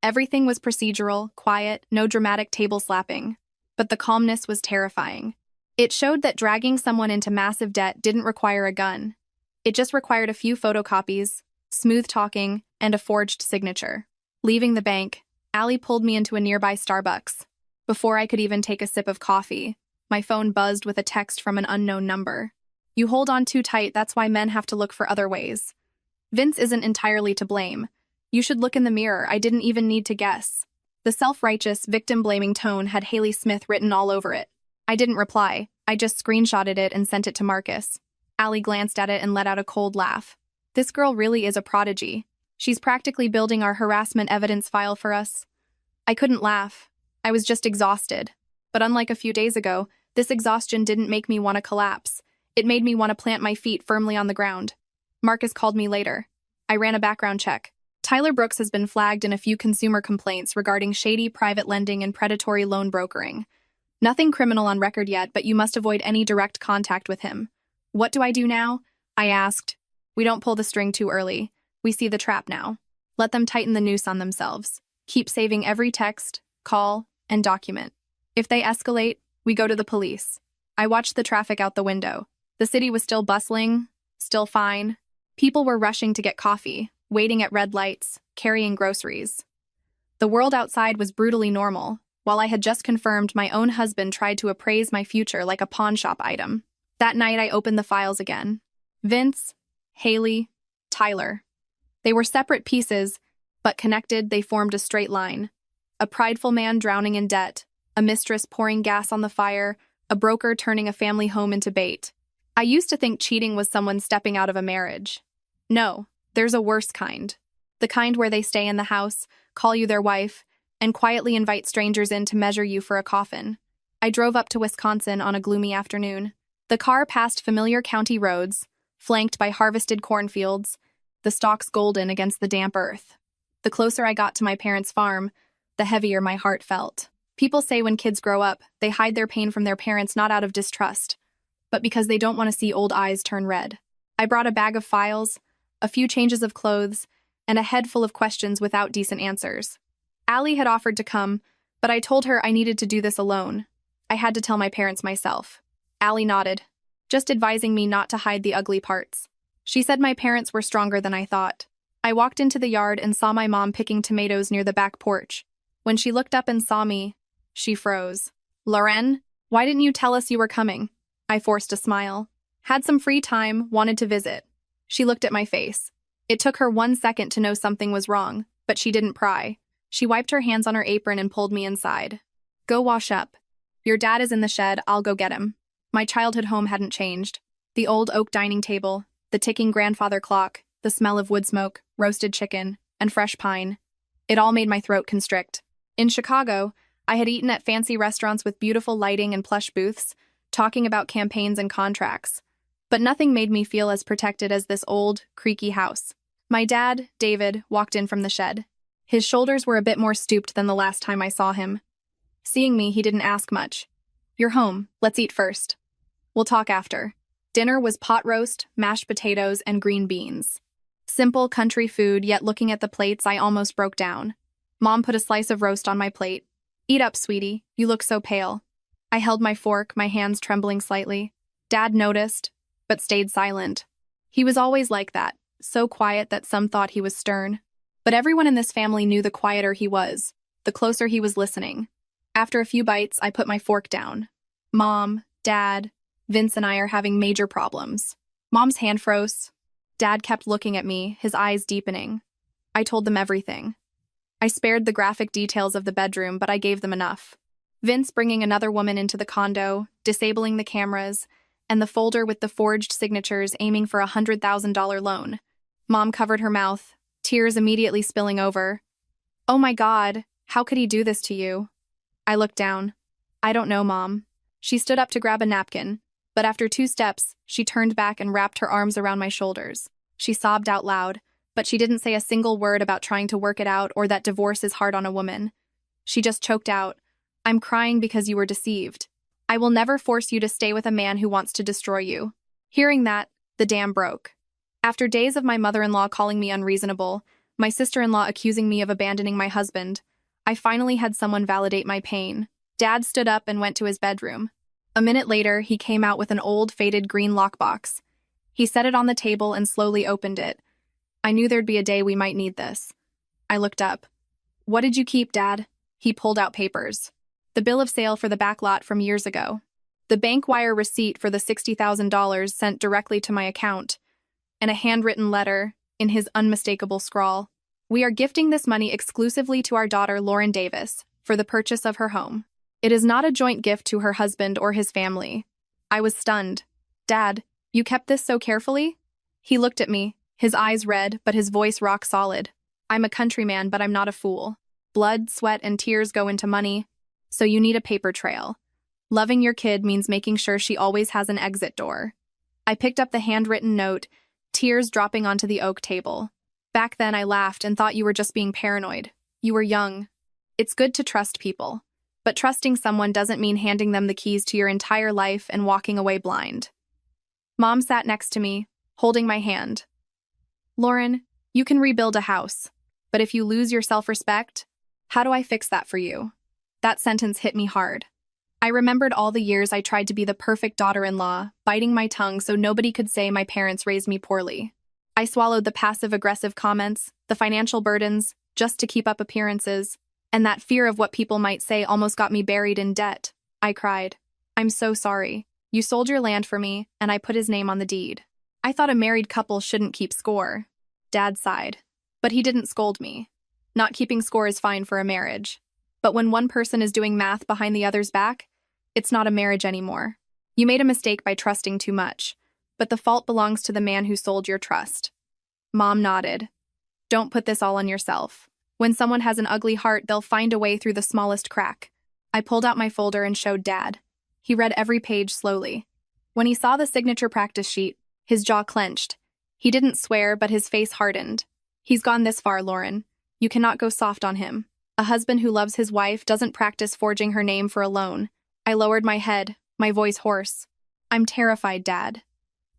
Everything was procedural, quiet, no dramatic table slapping. But the calmness was terrifying. It showed that dragging someone into massive debt didn't require a gun. It just required a few photocopies, smooth talking, and a forged signature. Leaving the bank, Allie pulled me into a nearby Starbucks. Before I could even take a sip of coffee, my phone buzzed with a text from an unknown number. "You hold on too tight, that's why men have to look for other ways. Vince isn't entirely to blame. You should look in the mirror, I didn't even need to guess." The self-righteous, victim-blaming tone had Haley Smith written all over it. I didn't reply, I just screenshotted it and sent it to Marcus. Allie glanced at it and let out a cold laugh. "This girl really is a prodigy. She's practically building our harassment evidence file for us." I couldn't laugh. I was just exhausted. But unlike a few days ago, this exhaustion didn't make me want to collapse. It made me want to plant my feet firmly on the ground. Marcus called me later. I ran a background check. Tyler Brooks has been flagged in a few consumer complaints regarding shady private lending and predatory loan brokering. Nothing criminal on record yet, but you must avoid any direct contact with him. "What do I do now?" I asked. "We don't pull the string too early. We see the trap now. Let them tighten the noose on themselves. Keep saving every text, call, and document. If they escalate, we go to the police." I watched the traffic out the window. The city was still bustling, still fine. People were rushing to get coffee, waiting at red lights, carrying groceries. The world outside was brutally normal, while I had just confirmed my own husband tried to appraise my future like a pawnshop item. That night I opened the files again. Vince, Haley, Tyler. They were separate pieces, but connected they formed a straight line. A prideful man drowning in debt, a mistress pouring gas on the fire, a broker turning a family home into bait. I used to think cheating was someone stepping out of a marriage. No, there's a worse kind. The kind where they stay in the house, call you their wife, and quietly invite strangers in to measure you for a coffin. I drove up to Wisconsin on a gloomy afternoon. The car passed familiar county roads, flanked by harvested cornfields, the stalks golden against the damp earth. The closer I got to my parents' farm, the heavier my heart felt. People say when kids grow up, they hide their pain from their parents not out of distrust, but because they don't want to see old eyes turn red. I brought a bag of files, a few changes of clothes, and a head full of questions without decent answers. Allie had offered to come, but I told her I needed to do this alone. I had to tell my parents myself. Allie nodded, just advising me not to hide the ugly parts. She said my parents were stronger than I thought. I walked into the yard and saw my mom picking tomatoes near the back porch. When she looked up and saw me, she froze. "Lauren, why didn't you tell us you were coming?" I forced a smile. "Had some free time, wanted to visit." She looked at my face. It took her 1 second to know something was wrong, but she didn't pry. She wiped her hands on her apron and pulled me inside. "Go wash up. Your dad is in the shed, I'll go get him." My childhood home hadn't changed. The old oak dining table, the ticking grandfather clock, the smell of wood smoke, roasted chicken, and fresh pine. It all made my throat constrict. In Chicago, I had eaten at fancy restaurants with beautiful lighting and plush booths, talking about campaigns and contracts. But nothing made me feel as protected as this old, creaky house. My dad, David, walked in from the shed. His shoulders were a bit more stooped than the last time I saw him. Seeing me, he didn't ask much. "You're home, let's eat first. We'll talk after." Dinner was pot roast, mashed potatoes, and green beans. Simple country food, yet looking at the plates, I almost broke down. Mom put a slice of roast on my plate. "Eat up, sweetie, you look so pale." I held my fork, my hands trembling slightly. Dad noticed, but stayed silent. He was always like that, so quiet that some thought he was stern. But everyone in this family knew the quieter he was, the closer he was listening. After a few bites, I put my fork down. "Mom, Dad, Vince and I are having major problems." Mom's hand froze. Dad kept looking at me, his eyes deepening. I told them everything. I spared the graphic details of the bedroom, but I gave them enough. Vince bringing another woman into the condo, disabling the cameras, and the folder with the forged signatures aiming for a $100,000 loan. Mom covered her mouth, tears immediately spilling over. "Oh my God, how could he do this to you?" I looked down. "I don't know, Mom." She stood up to grab a napkin, but after 2 steps, she turned back and wrapped her arms around my shoulders. She sobbed out loud, but she didn't say a single word about trying to work it out or that divorce is hard on a woman. She just choked out, "I'm crying because you were deceived. I will never force you to stay with a man who wants to destroy you." Hearing that, the dam broke. After days of my mother-in-law calling me unreasonable, my sister-in-law accusing me of abandoning my husband, I finally had someone validate my pain. Dad stood up and went to his bedroom. A minute later, he came out with an old, faded green lockbox. He set it on the table and slowly opened it. I knew there'd be a day we might need this. I looked up. "What did you keep, Dad?" He pulled out papers. The bill of sale for the back lot from years ago. The bank wire receipt for the $60,000 sent directly to my account. And a handwritten letter, in his unmistakable scrawl. "We are gifting this money exclusively to our daughter, Lauren Davis, for the purchase of her home. It is not a joint gift to her husband or his family." I was stunned. "Dad, you kept this so carefully?" He looked at me, his eyes red, but his voice rock solid. "I'm a countryman, but I'm not a fool. Blood, sweat, and tears go into money, so you need a paper trail. Loving your kid means making sure she always has an exit door." I picked up the handwritten note, tears dropping onto the oak table. "Back then I laughed and thought you were just being paranoid. You were young. It's good to trust people. But trusting someone doesn't mean handing them the keys to your entire life and walking away blind." Mom sat next to me, holding my hand. "Lauren, you can rebuild a house, but if you lose your self-respect, how do I fix that for you?" That sentence hit me hard. I remembered all the years I tried to be the perfect daughter-in-law, biting my tongue so nobody could say my parents raised me poorly. I swallowed the passive-aggressive comments, the financial burdens, just to keep up appearances, and that fear of what people might say almost got me buried in debt. I cried. "I'm so sorry. You sold your land for me, and I put his name on the deed. I thought a married couple shouldn't keep score." Dad sighed. But he didn't scold me. Not keeping score is fine for a marriage. But when one person is doing math behind the other's back, it's not a marriage anymore. You made a mistake by trusting too much, but the fault belongs to the man who sold your trust. Mom nodded. "Don't put this all on yourself. When someone has an ugly heart, they'll find a way through the smallest crack." I pulled out my folder and showed Dad. He read every page slowly. When he saw the signature practice sheet, his jaw clenched. He didn't swear, but his face hardened. "He's gone this far, Lauren. You cannot go soft on him. A husband who loves his wife doesn't practice forging her name for a loan." I lowered my head, my voice hoarse. "I'm terrified, Dad."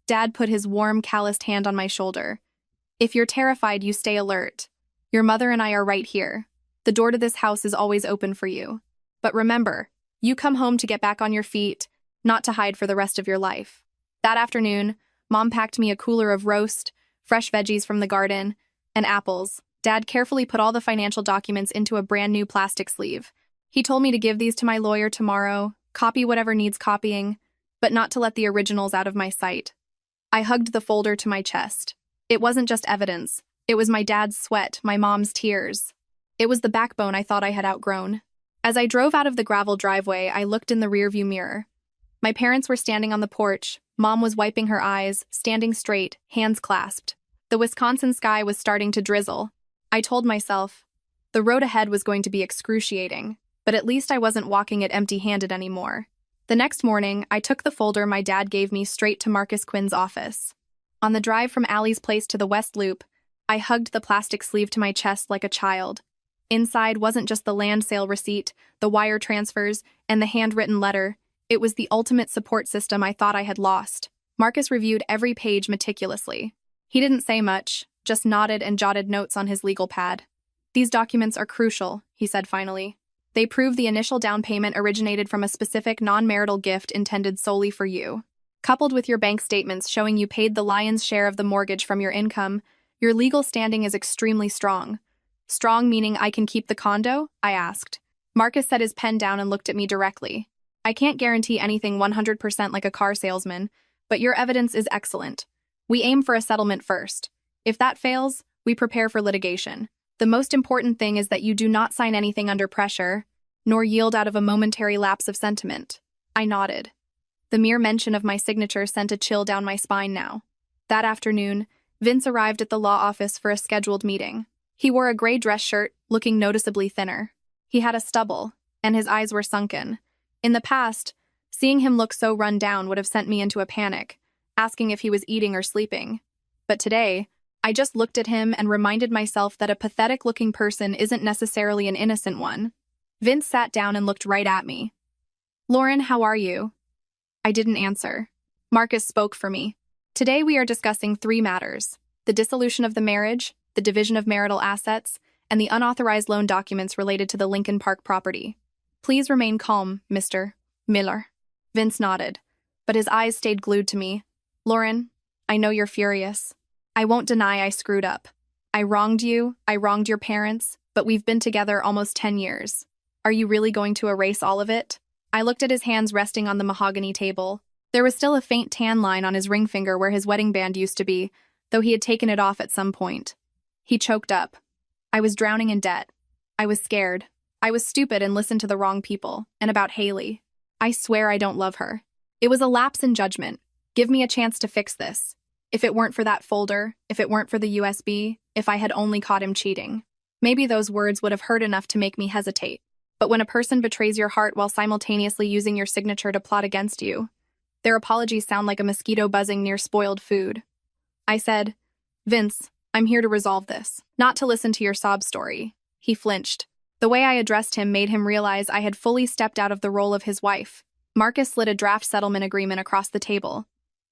Dad put his warm, calloused hand on my shoulder. "If you're terrified, you stay alert. Your mother and I are right here. The door to this house is always open for you. But remember, you come home to get back on your feet, not to hide for the rest of your life. That afternoon, Mom packed me a cooler of roast, fresh veggies from the garden, and apples. Dad carefully put all the financial documents into a brand new plastic sleeve. He told me to give these to my lawyer tomorrow, copy whatever needs copying, but not to let the originals out of my sight. I hugged the folder to my chest. It wasn't just evidence. It was my dad's sweat, my mom's tears. It was the backbone I thought I had outgrown. As I drove out of the gravel driveway, I looked in the rearview mirror. My parents were standing on the porch. Mom was wiping her eyes, standing straight, hands clasped. The Wisconsin sky was starting to drizzle. I told myself, the road ahead was going to be excruciating, but at least I wasn't walking it empty-handed anymore. The next morning, I took the folder my dad gave me straight to Marcus Quinn's office. On the drive from Allie's place to the West Loop, I hugged the plastic sleeve to my chest like a child. Inside wasn't just the land sale receipt, the wire transfers, and the handwritten letter. It was the ultimate support system I thought I had lost. Marcus reviewed every page meticulously. He didn't say much, just nodded and jotted notes on his legal pad. "These documents are crucial," he said finally. "They prove the initial down payment originated from a specific non-marital gift intended solely for you. Coupled with your bank statements showing you paid the lion's share of the mortgage from your income, your legal standing is extremely strong." "Strong meaning I can keep the condo?" I asked. Marcus set his pen down and looked at me directly. "I can't guarantee anything 100% like a car salesman, but your evidence is excellent. We aim for a settlement first. If that fails, we prepare for litigation. The most important thing is that you do not sign anything under pressure, nor yield out of a momentary lapse of sentiment." I nodded. The mere mention of my signature sent a chill down my spine now. That afternoon, Vince arrived at the law office for a scheduled meeting. He wore a gray dress shirt, looking noticeably thinner. He had a stubble, and his eyes were sunken. In the past, seeing him look so run down would have sent me into a panic, asking if he was eating or sleeping. But today, I just looked at him and reminded myself that a pathetic-looking person isn't necessarily an innocent one. Vince sat down and looked right at me. "Lauren, how are you?" I didn't answer. Marcus spoke for me. "Today we are discussing 3 matters: the dissolution of the marriage, the division of marital assets, and the unauthorized loan documents related to the Lincoln Park property. Please remain calm, Mr. Miller." Vince nodded, but his eyes stayed glued to me. "Lauren, I know you're furious. I won't deny I screwed up. I wronged you, I wronged your parents, but we've been together almost 10 years. Are you really going to erase all of it?" I looked at his hands resting on the mahogany table. There was still a faint tan line on his ring finger where his wedding band used to be, though he had taken it off at some point. He choked up. "I was drowning in debt. I was scared. I was stupid and listened to the wrong people. And about Haley. I swear I don't love her. It was a lapse in judgment. Give me a chance to fix this. If it weren't for that folder, if it weren't for the USB, if I had only caught him cheating." Maybe those words would have hurt enough to make me hesitate. But when a person betrays your heart while simultaneously using your signature to plot against you, their apologies sound like a mosquito buzzing near spoiled food. I said, "Vince, I'm here to resolve this, not to listen to your sob story." He flinched. The way I addressed him made him realize I had fully stepped out of the role of his wife. Marcus slid a draft settlement agreement across the table.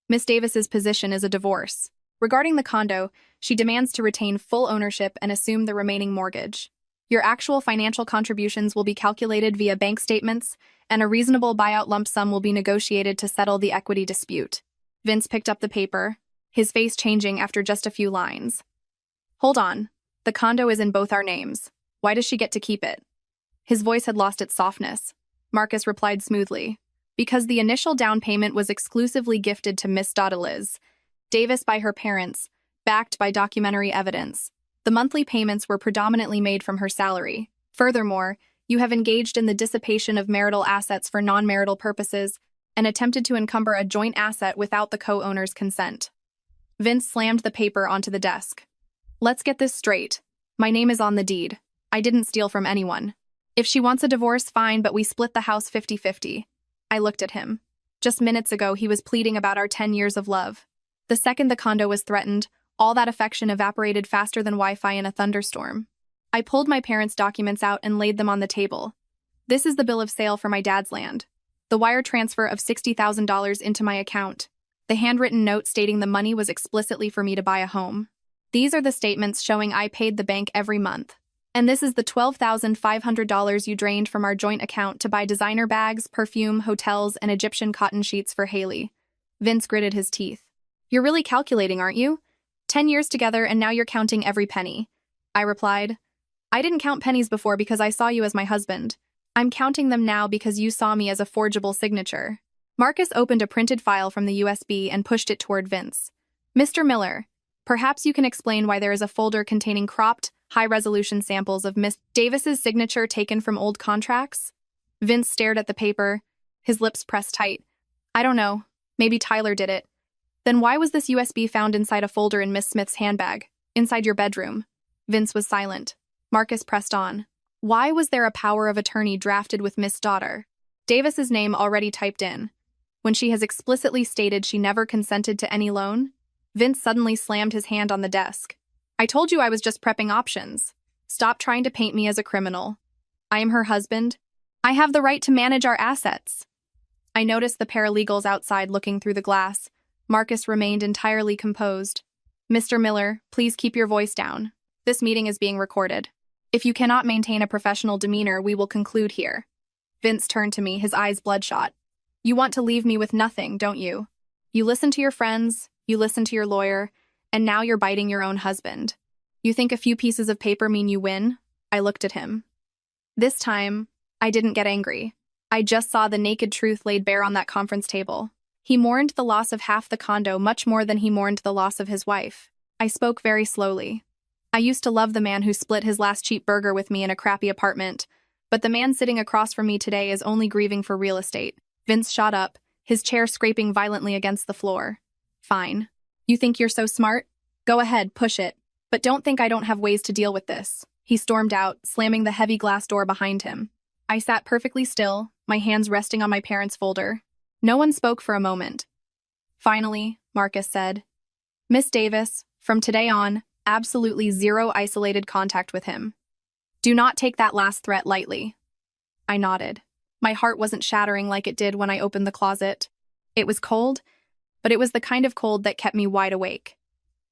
"Miss Davis's position is a divorce. Regarding the condo, she demands to retain full ownership and assume the remaining mortgage. Your actual financial contributions will be calculated via bank statements, and a reasonable buyout lump sum will be negotiated to settle the equity dispute." Vince picked up the paper, his face changing after just a few lines. "Hold on. The condo is in both our names. Why does she get to keep it?" His voice had lost its softness. Marcus replied smoothly, "Because the initial down payment was exclusively gifted to Miss Liz Davis by her parents, backed by documentary evidence. The monthly payments were predominantly made from her salary. Furthermore, you have engaged in the dissipation of marital assets for non-marital purposes and attempted to encumber a joint asset without the co-owner's consent." Vince slammed the paper onto the desk. "Let's get this straight. My name is on the deed. I didn't steal from anyone. If she wants a divorce, fine, but we split the house 50-50. I looked at him. Just minutes ago, he was pleading about our 10 years of love. The second the condo was threatened, all that affection evaporated faster than Wi-Fi in a thunderstorm. I pulled my parents' documents out and laid them on the table. This is the bill of sale for my dad's land. The wire transfer of $60,000 into my account. The handwritten note stating the money was explicitly for me to buy a home. These are the statements showing I paid the bank every month. And this is the $12,500 you drained from our joint account to buy designer bags, perfume, hotels, and Egyptian cotton sheets for Haley. Vince gritted his teeth. You're really calculating, aren't you? 10 years together and now you're counting every penny. I replied. I didn't count pennies before because I saw you as my husband. I'm counting them now because you saw me as a forgeable signature. Marcus opened a printed file from the USB and pushed it toward Vince. Mr. Miller, perhaps you can explain why there is a folder containing cropped, high-resolution samples of Miss Davis's signature taken from old contracts? Vince stared at the paper, his lips pressed tight. I don't know. Maybe Tyler did it. Then why was this USB found inside a folder in Miss Smith's handbag, inside your bedroom? Vince was silent. Marcus pressed on. Why was there a power of attorney drafted with Miss Daughter? Davis's name already typed in. When she has explicitly stated she never consented to any loan? Vince suddenly slammed his hand on the desk. I told you I was just prepping options. Stop trying to paint me as a criminal. I am her husband. I have the right to manage our assets. I noticed the paralegals outside looking through the glass. Marcus remained entirely composed. Mr. Miller, please keep your voice down. This meeting is being recorded. If you cannot maintain a professional demeanor, we will conclude here. Vince turned to me, his eyes bloodshot. You want to leave me with nothing, don't you? You listen to your friends, you listen to your lawyer, and now you're biting your own husband. You think a few pieces of paper mean you win? I looked at him. This time, I didn't get angry. I just saw the naked truth laid bare on that conference table. He mourned the loss of half the condo much more than he mourned the loss of his wife. I spoke very slowly. I used to love the man who split his last cheap burger with me in a crappy apartment, but the man sitting across from me today is only grieving for real estate. Vince shot up, his chair scraping violently against the floor. Fine. You think you're so smart? Go ahead, push it. But don't think I don't have ways to deal with this. He stormed out, slamming the heavy glass door behind him. I sat perfectly still, my hands resting on my parents' folder. No one spoke for a moment. Finally, Marcus said, Miss Davis, from today on, absolutely zero isolated contact with him. Do not take that last threat lightly. I nodded. My heart wasn't shattering like it did when I opened the closet. It was cold, but it was the kind of cold that kept me wide awake.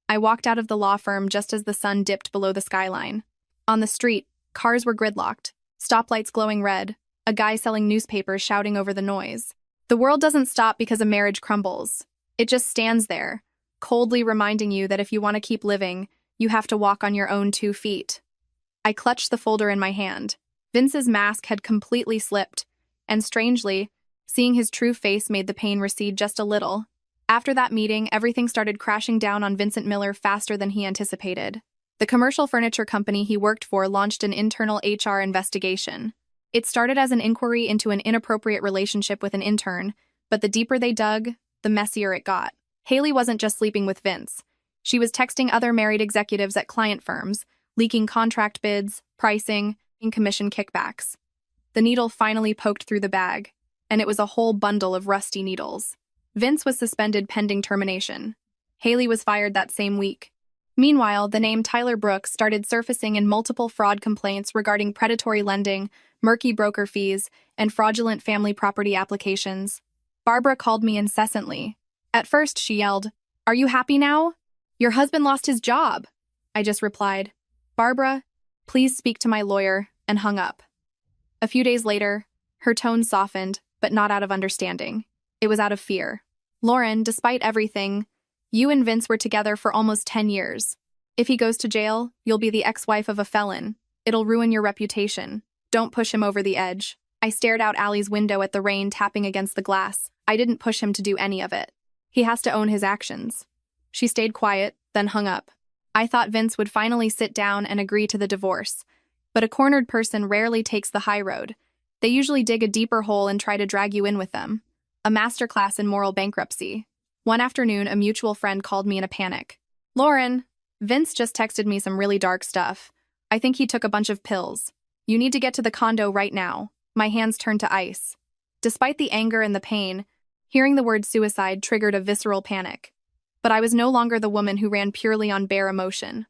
I walked out of the law firm just as the sun dipped below the skyline. On the street, cars were gridlocked, stoplights glowing red, a guy selling newspapers shouting over the noise. The world doesn't stop because a marriage crumbles. It just stands there, coldly reminding you that if you want to keep living, you have to walk on your own 2 feet. I clutched the folder in my hand. Vince's mask had completely slipped, and strangely, seeing his true face made the pain recede just a little. After that meeting, everything started crashing down on Vincent Miller faster than he anticipated. The commercial furniture company he worked for launched an internal HR investigation. It started as an inquiry into an inappropriate relationship with an intern, but the deeper they dug, the messier it got. Haley wasn't just sleeping with Vince. She was texting other married executives at client firms, leaking contract bids, pricing, and commission kickbacks. The needle finally poked through the bag, and it was a whole bundle of rusty needles. Vince was suspended pending termination. Haley was fired that same week. Meanwhile, the name Tyler Brooks started surfacing in multiple fraud complaints regarding predatory lending, murky broker fees, and fraudulent family property applications. Barbara called me incessantly. At first, she yelled, "Are you happy now? Your husband lost his job." I just replied, "Barbara, please speak to my lawyer," and hung up. A few days later, her tone softened, but not out of understanding. It was out of fear. "Lauren, despite everything, you and Vince were together for almost 10 years. If he goes to jail, you'll be the ex-wife of a felon. It'll ruin your reputation. Don't push him over the edge." I stared out Allie's window at the rain tapping against the glass. I didn't push him to do any of it. He has to own his actions. She stayed quiet, then hung up. I thought Vince would finally sit down and agree to the divorce. But a cornered person rarely takes the high road. They usually dig a deeper hole and try to drag you in with them. A masterclass in moral bankruptcy. One afternoon, a mutual friend called me in a panic. "Lauren, Vince just texted me some really dark stuff. I think he took a bunch of pills. You need to get to the condo right now." My hands turned to ice. Despite the anger and the pain, hearing the word suicide triggered a visceral panic. But I was no longer the woman who ran purely on bare emotion.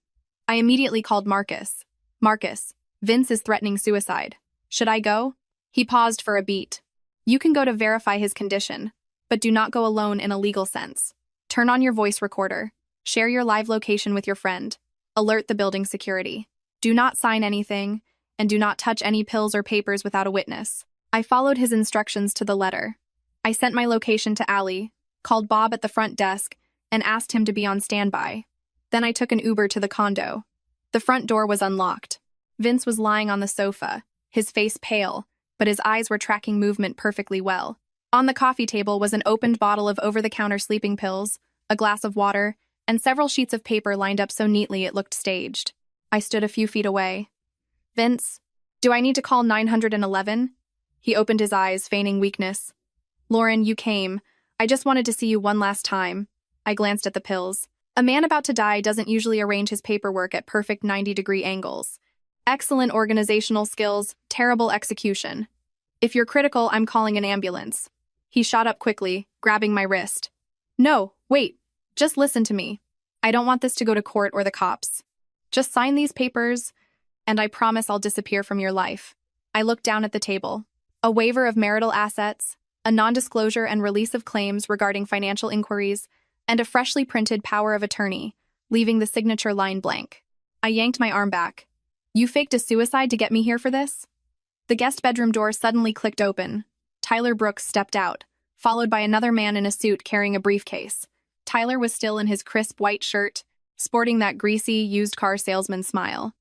I immediately called Marcus. "Marcus, Vince is threatening suicide. Should I go?" He paused for a beat. "You can go to verify his condition, but do not go alone in a legal sense. Turn on your voice recorder. Share your live location with your friend. Alert the building security." Do not sign anything, and do not touch any pills or papers without a witness. I followed his instructions to the letter. I sent my location to Allie, called Bob at the front desk, and asked him to be on standby. Then I took an Uber to the condo. The front door was unlocked. Vince was lying on the sofa, his face pale, but his eyes were tracking movement perfectly well. On the coffee table was an opened bottle of over-the-counter sleeping pills, a glass of water, and several sheets of paper lined up so neatly it looked staged. I stood a few feet away. Vince, do I need to call 911? He opened his eyes, feigning weakness. Lauren, you came. I just wanted to see you one last time. I glanced at the pills. A man about to die doesn't usually arrange his paperwork at perfect 90-degree angles. Excellent organizational skills, terrible execution. If you're critical, I'm calling an ambulance. He shot up quickly, grabbing my wrist. No, wait. Just listen to me. I don't want this to go to court or the cops. Just sign these papers, and I promise I'll disappear from your life. I looked down at the table. A waiver of marital assets, a non-disclosure and release of claims regarding financial inquiries, and a freshly printed power of attorney, leaving the signature line blank. I yanked my arm back. You faked a suicide to get me here for this? The guest bedroom door suddenly clicked open. Tyler Brooks stepped out, followed by another man in a suit carrying a briefcase. Tyler was still in his crisp white shirt, sporting that greasy, used car salesman smile.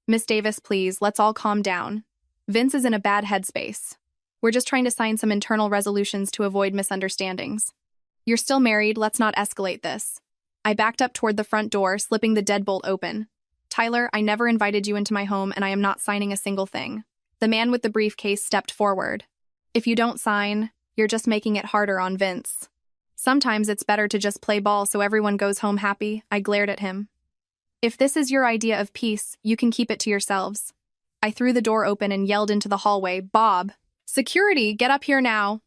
Miss Davis, please, let's all calm down. Vince is in a bad headspace. We're just trying to sign some internal resolutions to avoid misunderstandings. You're still married, let's not escalate this. I backed up toward the front door, slipping the deadbolt open. Tyler, I never invited you into my home, and I am not signing a single thing. The man with the briefcase stepped forward. If you don't sign, you're just making it harder on Vince. Sometimes it's better to just play ball so everyone goes home happy, I glared at him. If this is your idea of peace, you can keep it to yourselves. I threw the door open and yelled into the hallway, Bob, security, get up here now.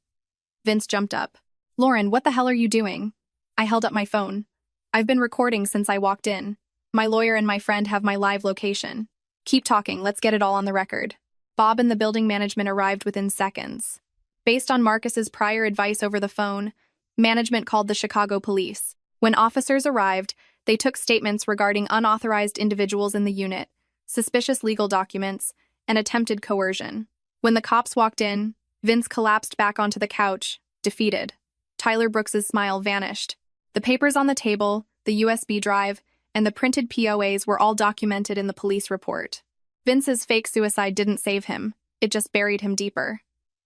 Vince jumped up. Lauren, what the hell are you doing? I held up my phone. I've been recording since I walked in. My lawyer and my friend have my live location. Keep talking, let's get it all on the record. Bob and the building management arrived within seconds. Based on Marcus's prior advice over the phone, management called the Chicago police. When officers arrived, they took statements regarding unauthorized individuals in the unit, suspicious legal documents, and attempted coercion. When the cops walked in, Vince collapsed back onto the couch, defeated. Tyler Brooks's smile vanished. The papers on the table, the USB drive, and the printed POAs were all documented in the police report. Vince's fake suicide didn't save him, it just buried him deeper.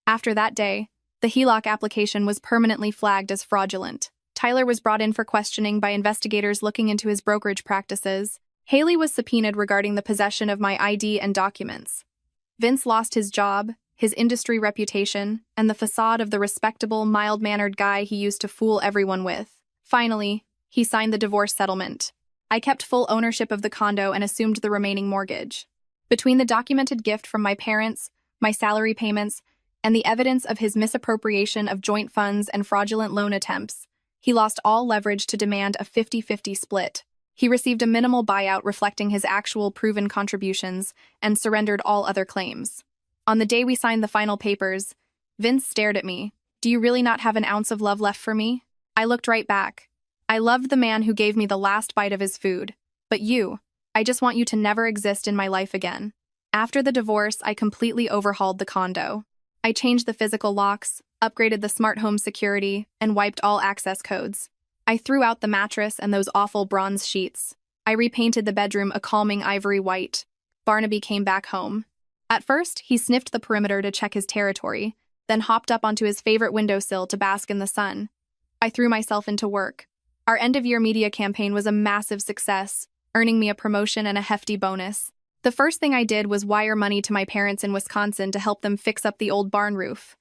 After that day, the HELOC application was permanently flagged as fraudulent. Tyler was brought in for questioning by investigators looking into his brokerage practices. Haley was subpoenaed regarding the possession of my ID and documents. Vince lost his job, his industry reputation, and the facade of the respectable, mild-mannered guy he used to fool everyone with. Finally, he signed the divorce settlement. I kept full ownership of the condo and assumed the remaining mortgage. Between the documented gift from my parents, my salary payments, and the evidence of his misappropriation of joint funds and fraudulent loan attempts, he lost all leverage to demand a 50-50 split. He received a minimal buyout reflecting his actual proven contributions and surrendered all other claims. On the day we signed the final papers, Vince stared at me. Do you really not have an ounce of love left for me? I looked right back. I loved the man who gave me the last bite of his food. But you, I just want you to never exist in my life again. After the divorce, I completely overhauled the condo. I changed the physical locks, upgraded the smart home security, and wiped all access codes. I threw out the mattress and those awful bronze sheets. I repainted the bedroom a calming ivory white. Barnaby came back home. At first, he sniffed the perimeter to check his territory, then hopped up onto his favorite windowsill to bask in the sun. I threw myself into work. Our end-of-year media campaign was a massive success, earning me a promotion and a hefty bonus. The first thing I did was wire money to my parents in Wisconsin to help them fix up the old barn roof.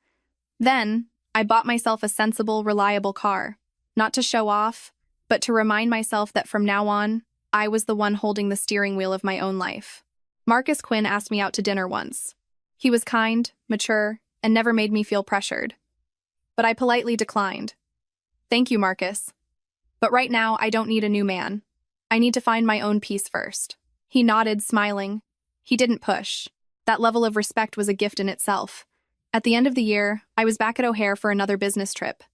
Then, I bought myself a sensible, reliable car. Not to show off, but to remind myself that from now on, I was the one holding the steering wheel of my own life. Marcus Quinn asked me out to dinner once. He was kind, mature, and never made me feel pressured. But I politely declined. Thank you, Marcus. But right now, I don't need a new man. I need to find my own peace first. He nodded, smiling. He didn't push. That level of respect was a gift in itself. At the end of the year, I was back at O'Hare for another business trip.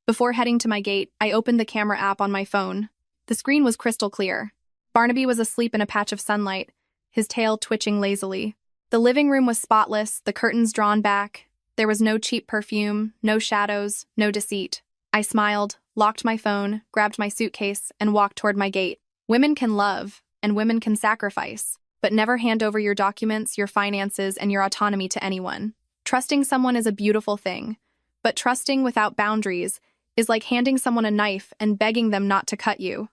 Before heading to my gate, I opened the camera app on my phone. The screen was crystal clear. Barnaby was asleep in a patch of sunlight, his tail twitching lazily. The living room was spotless, the curtains drawn back. There was no cheap perfume, no shadows, no deceit. I smiled, locked my phone, grabbed my suitcase, and walked toward my gate. Women can love, and women can sacrifice, but never hand over your documents, your finances, and your autonomy to anyone. Trusting someone is a beautiful thing, but trusting without boundaries is like handing someone a knife and begging them not to cut you.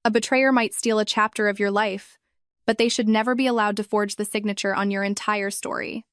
A betrayer might steal a chapter of your life, but they should never be allowed to forge the signature on your entire story.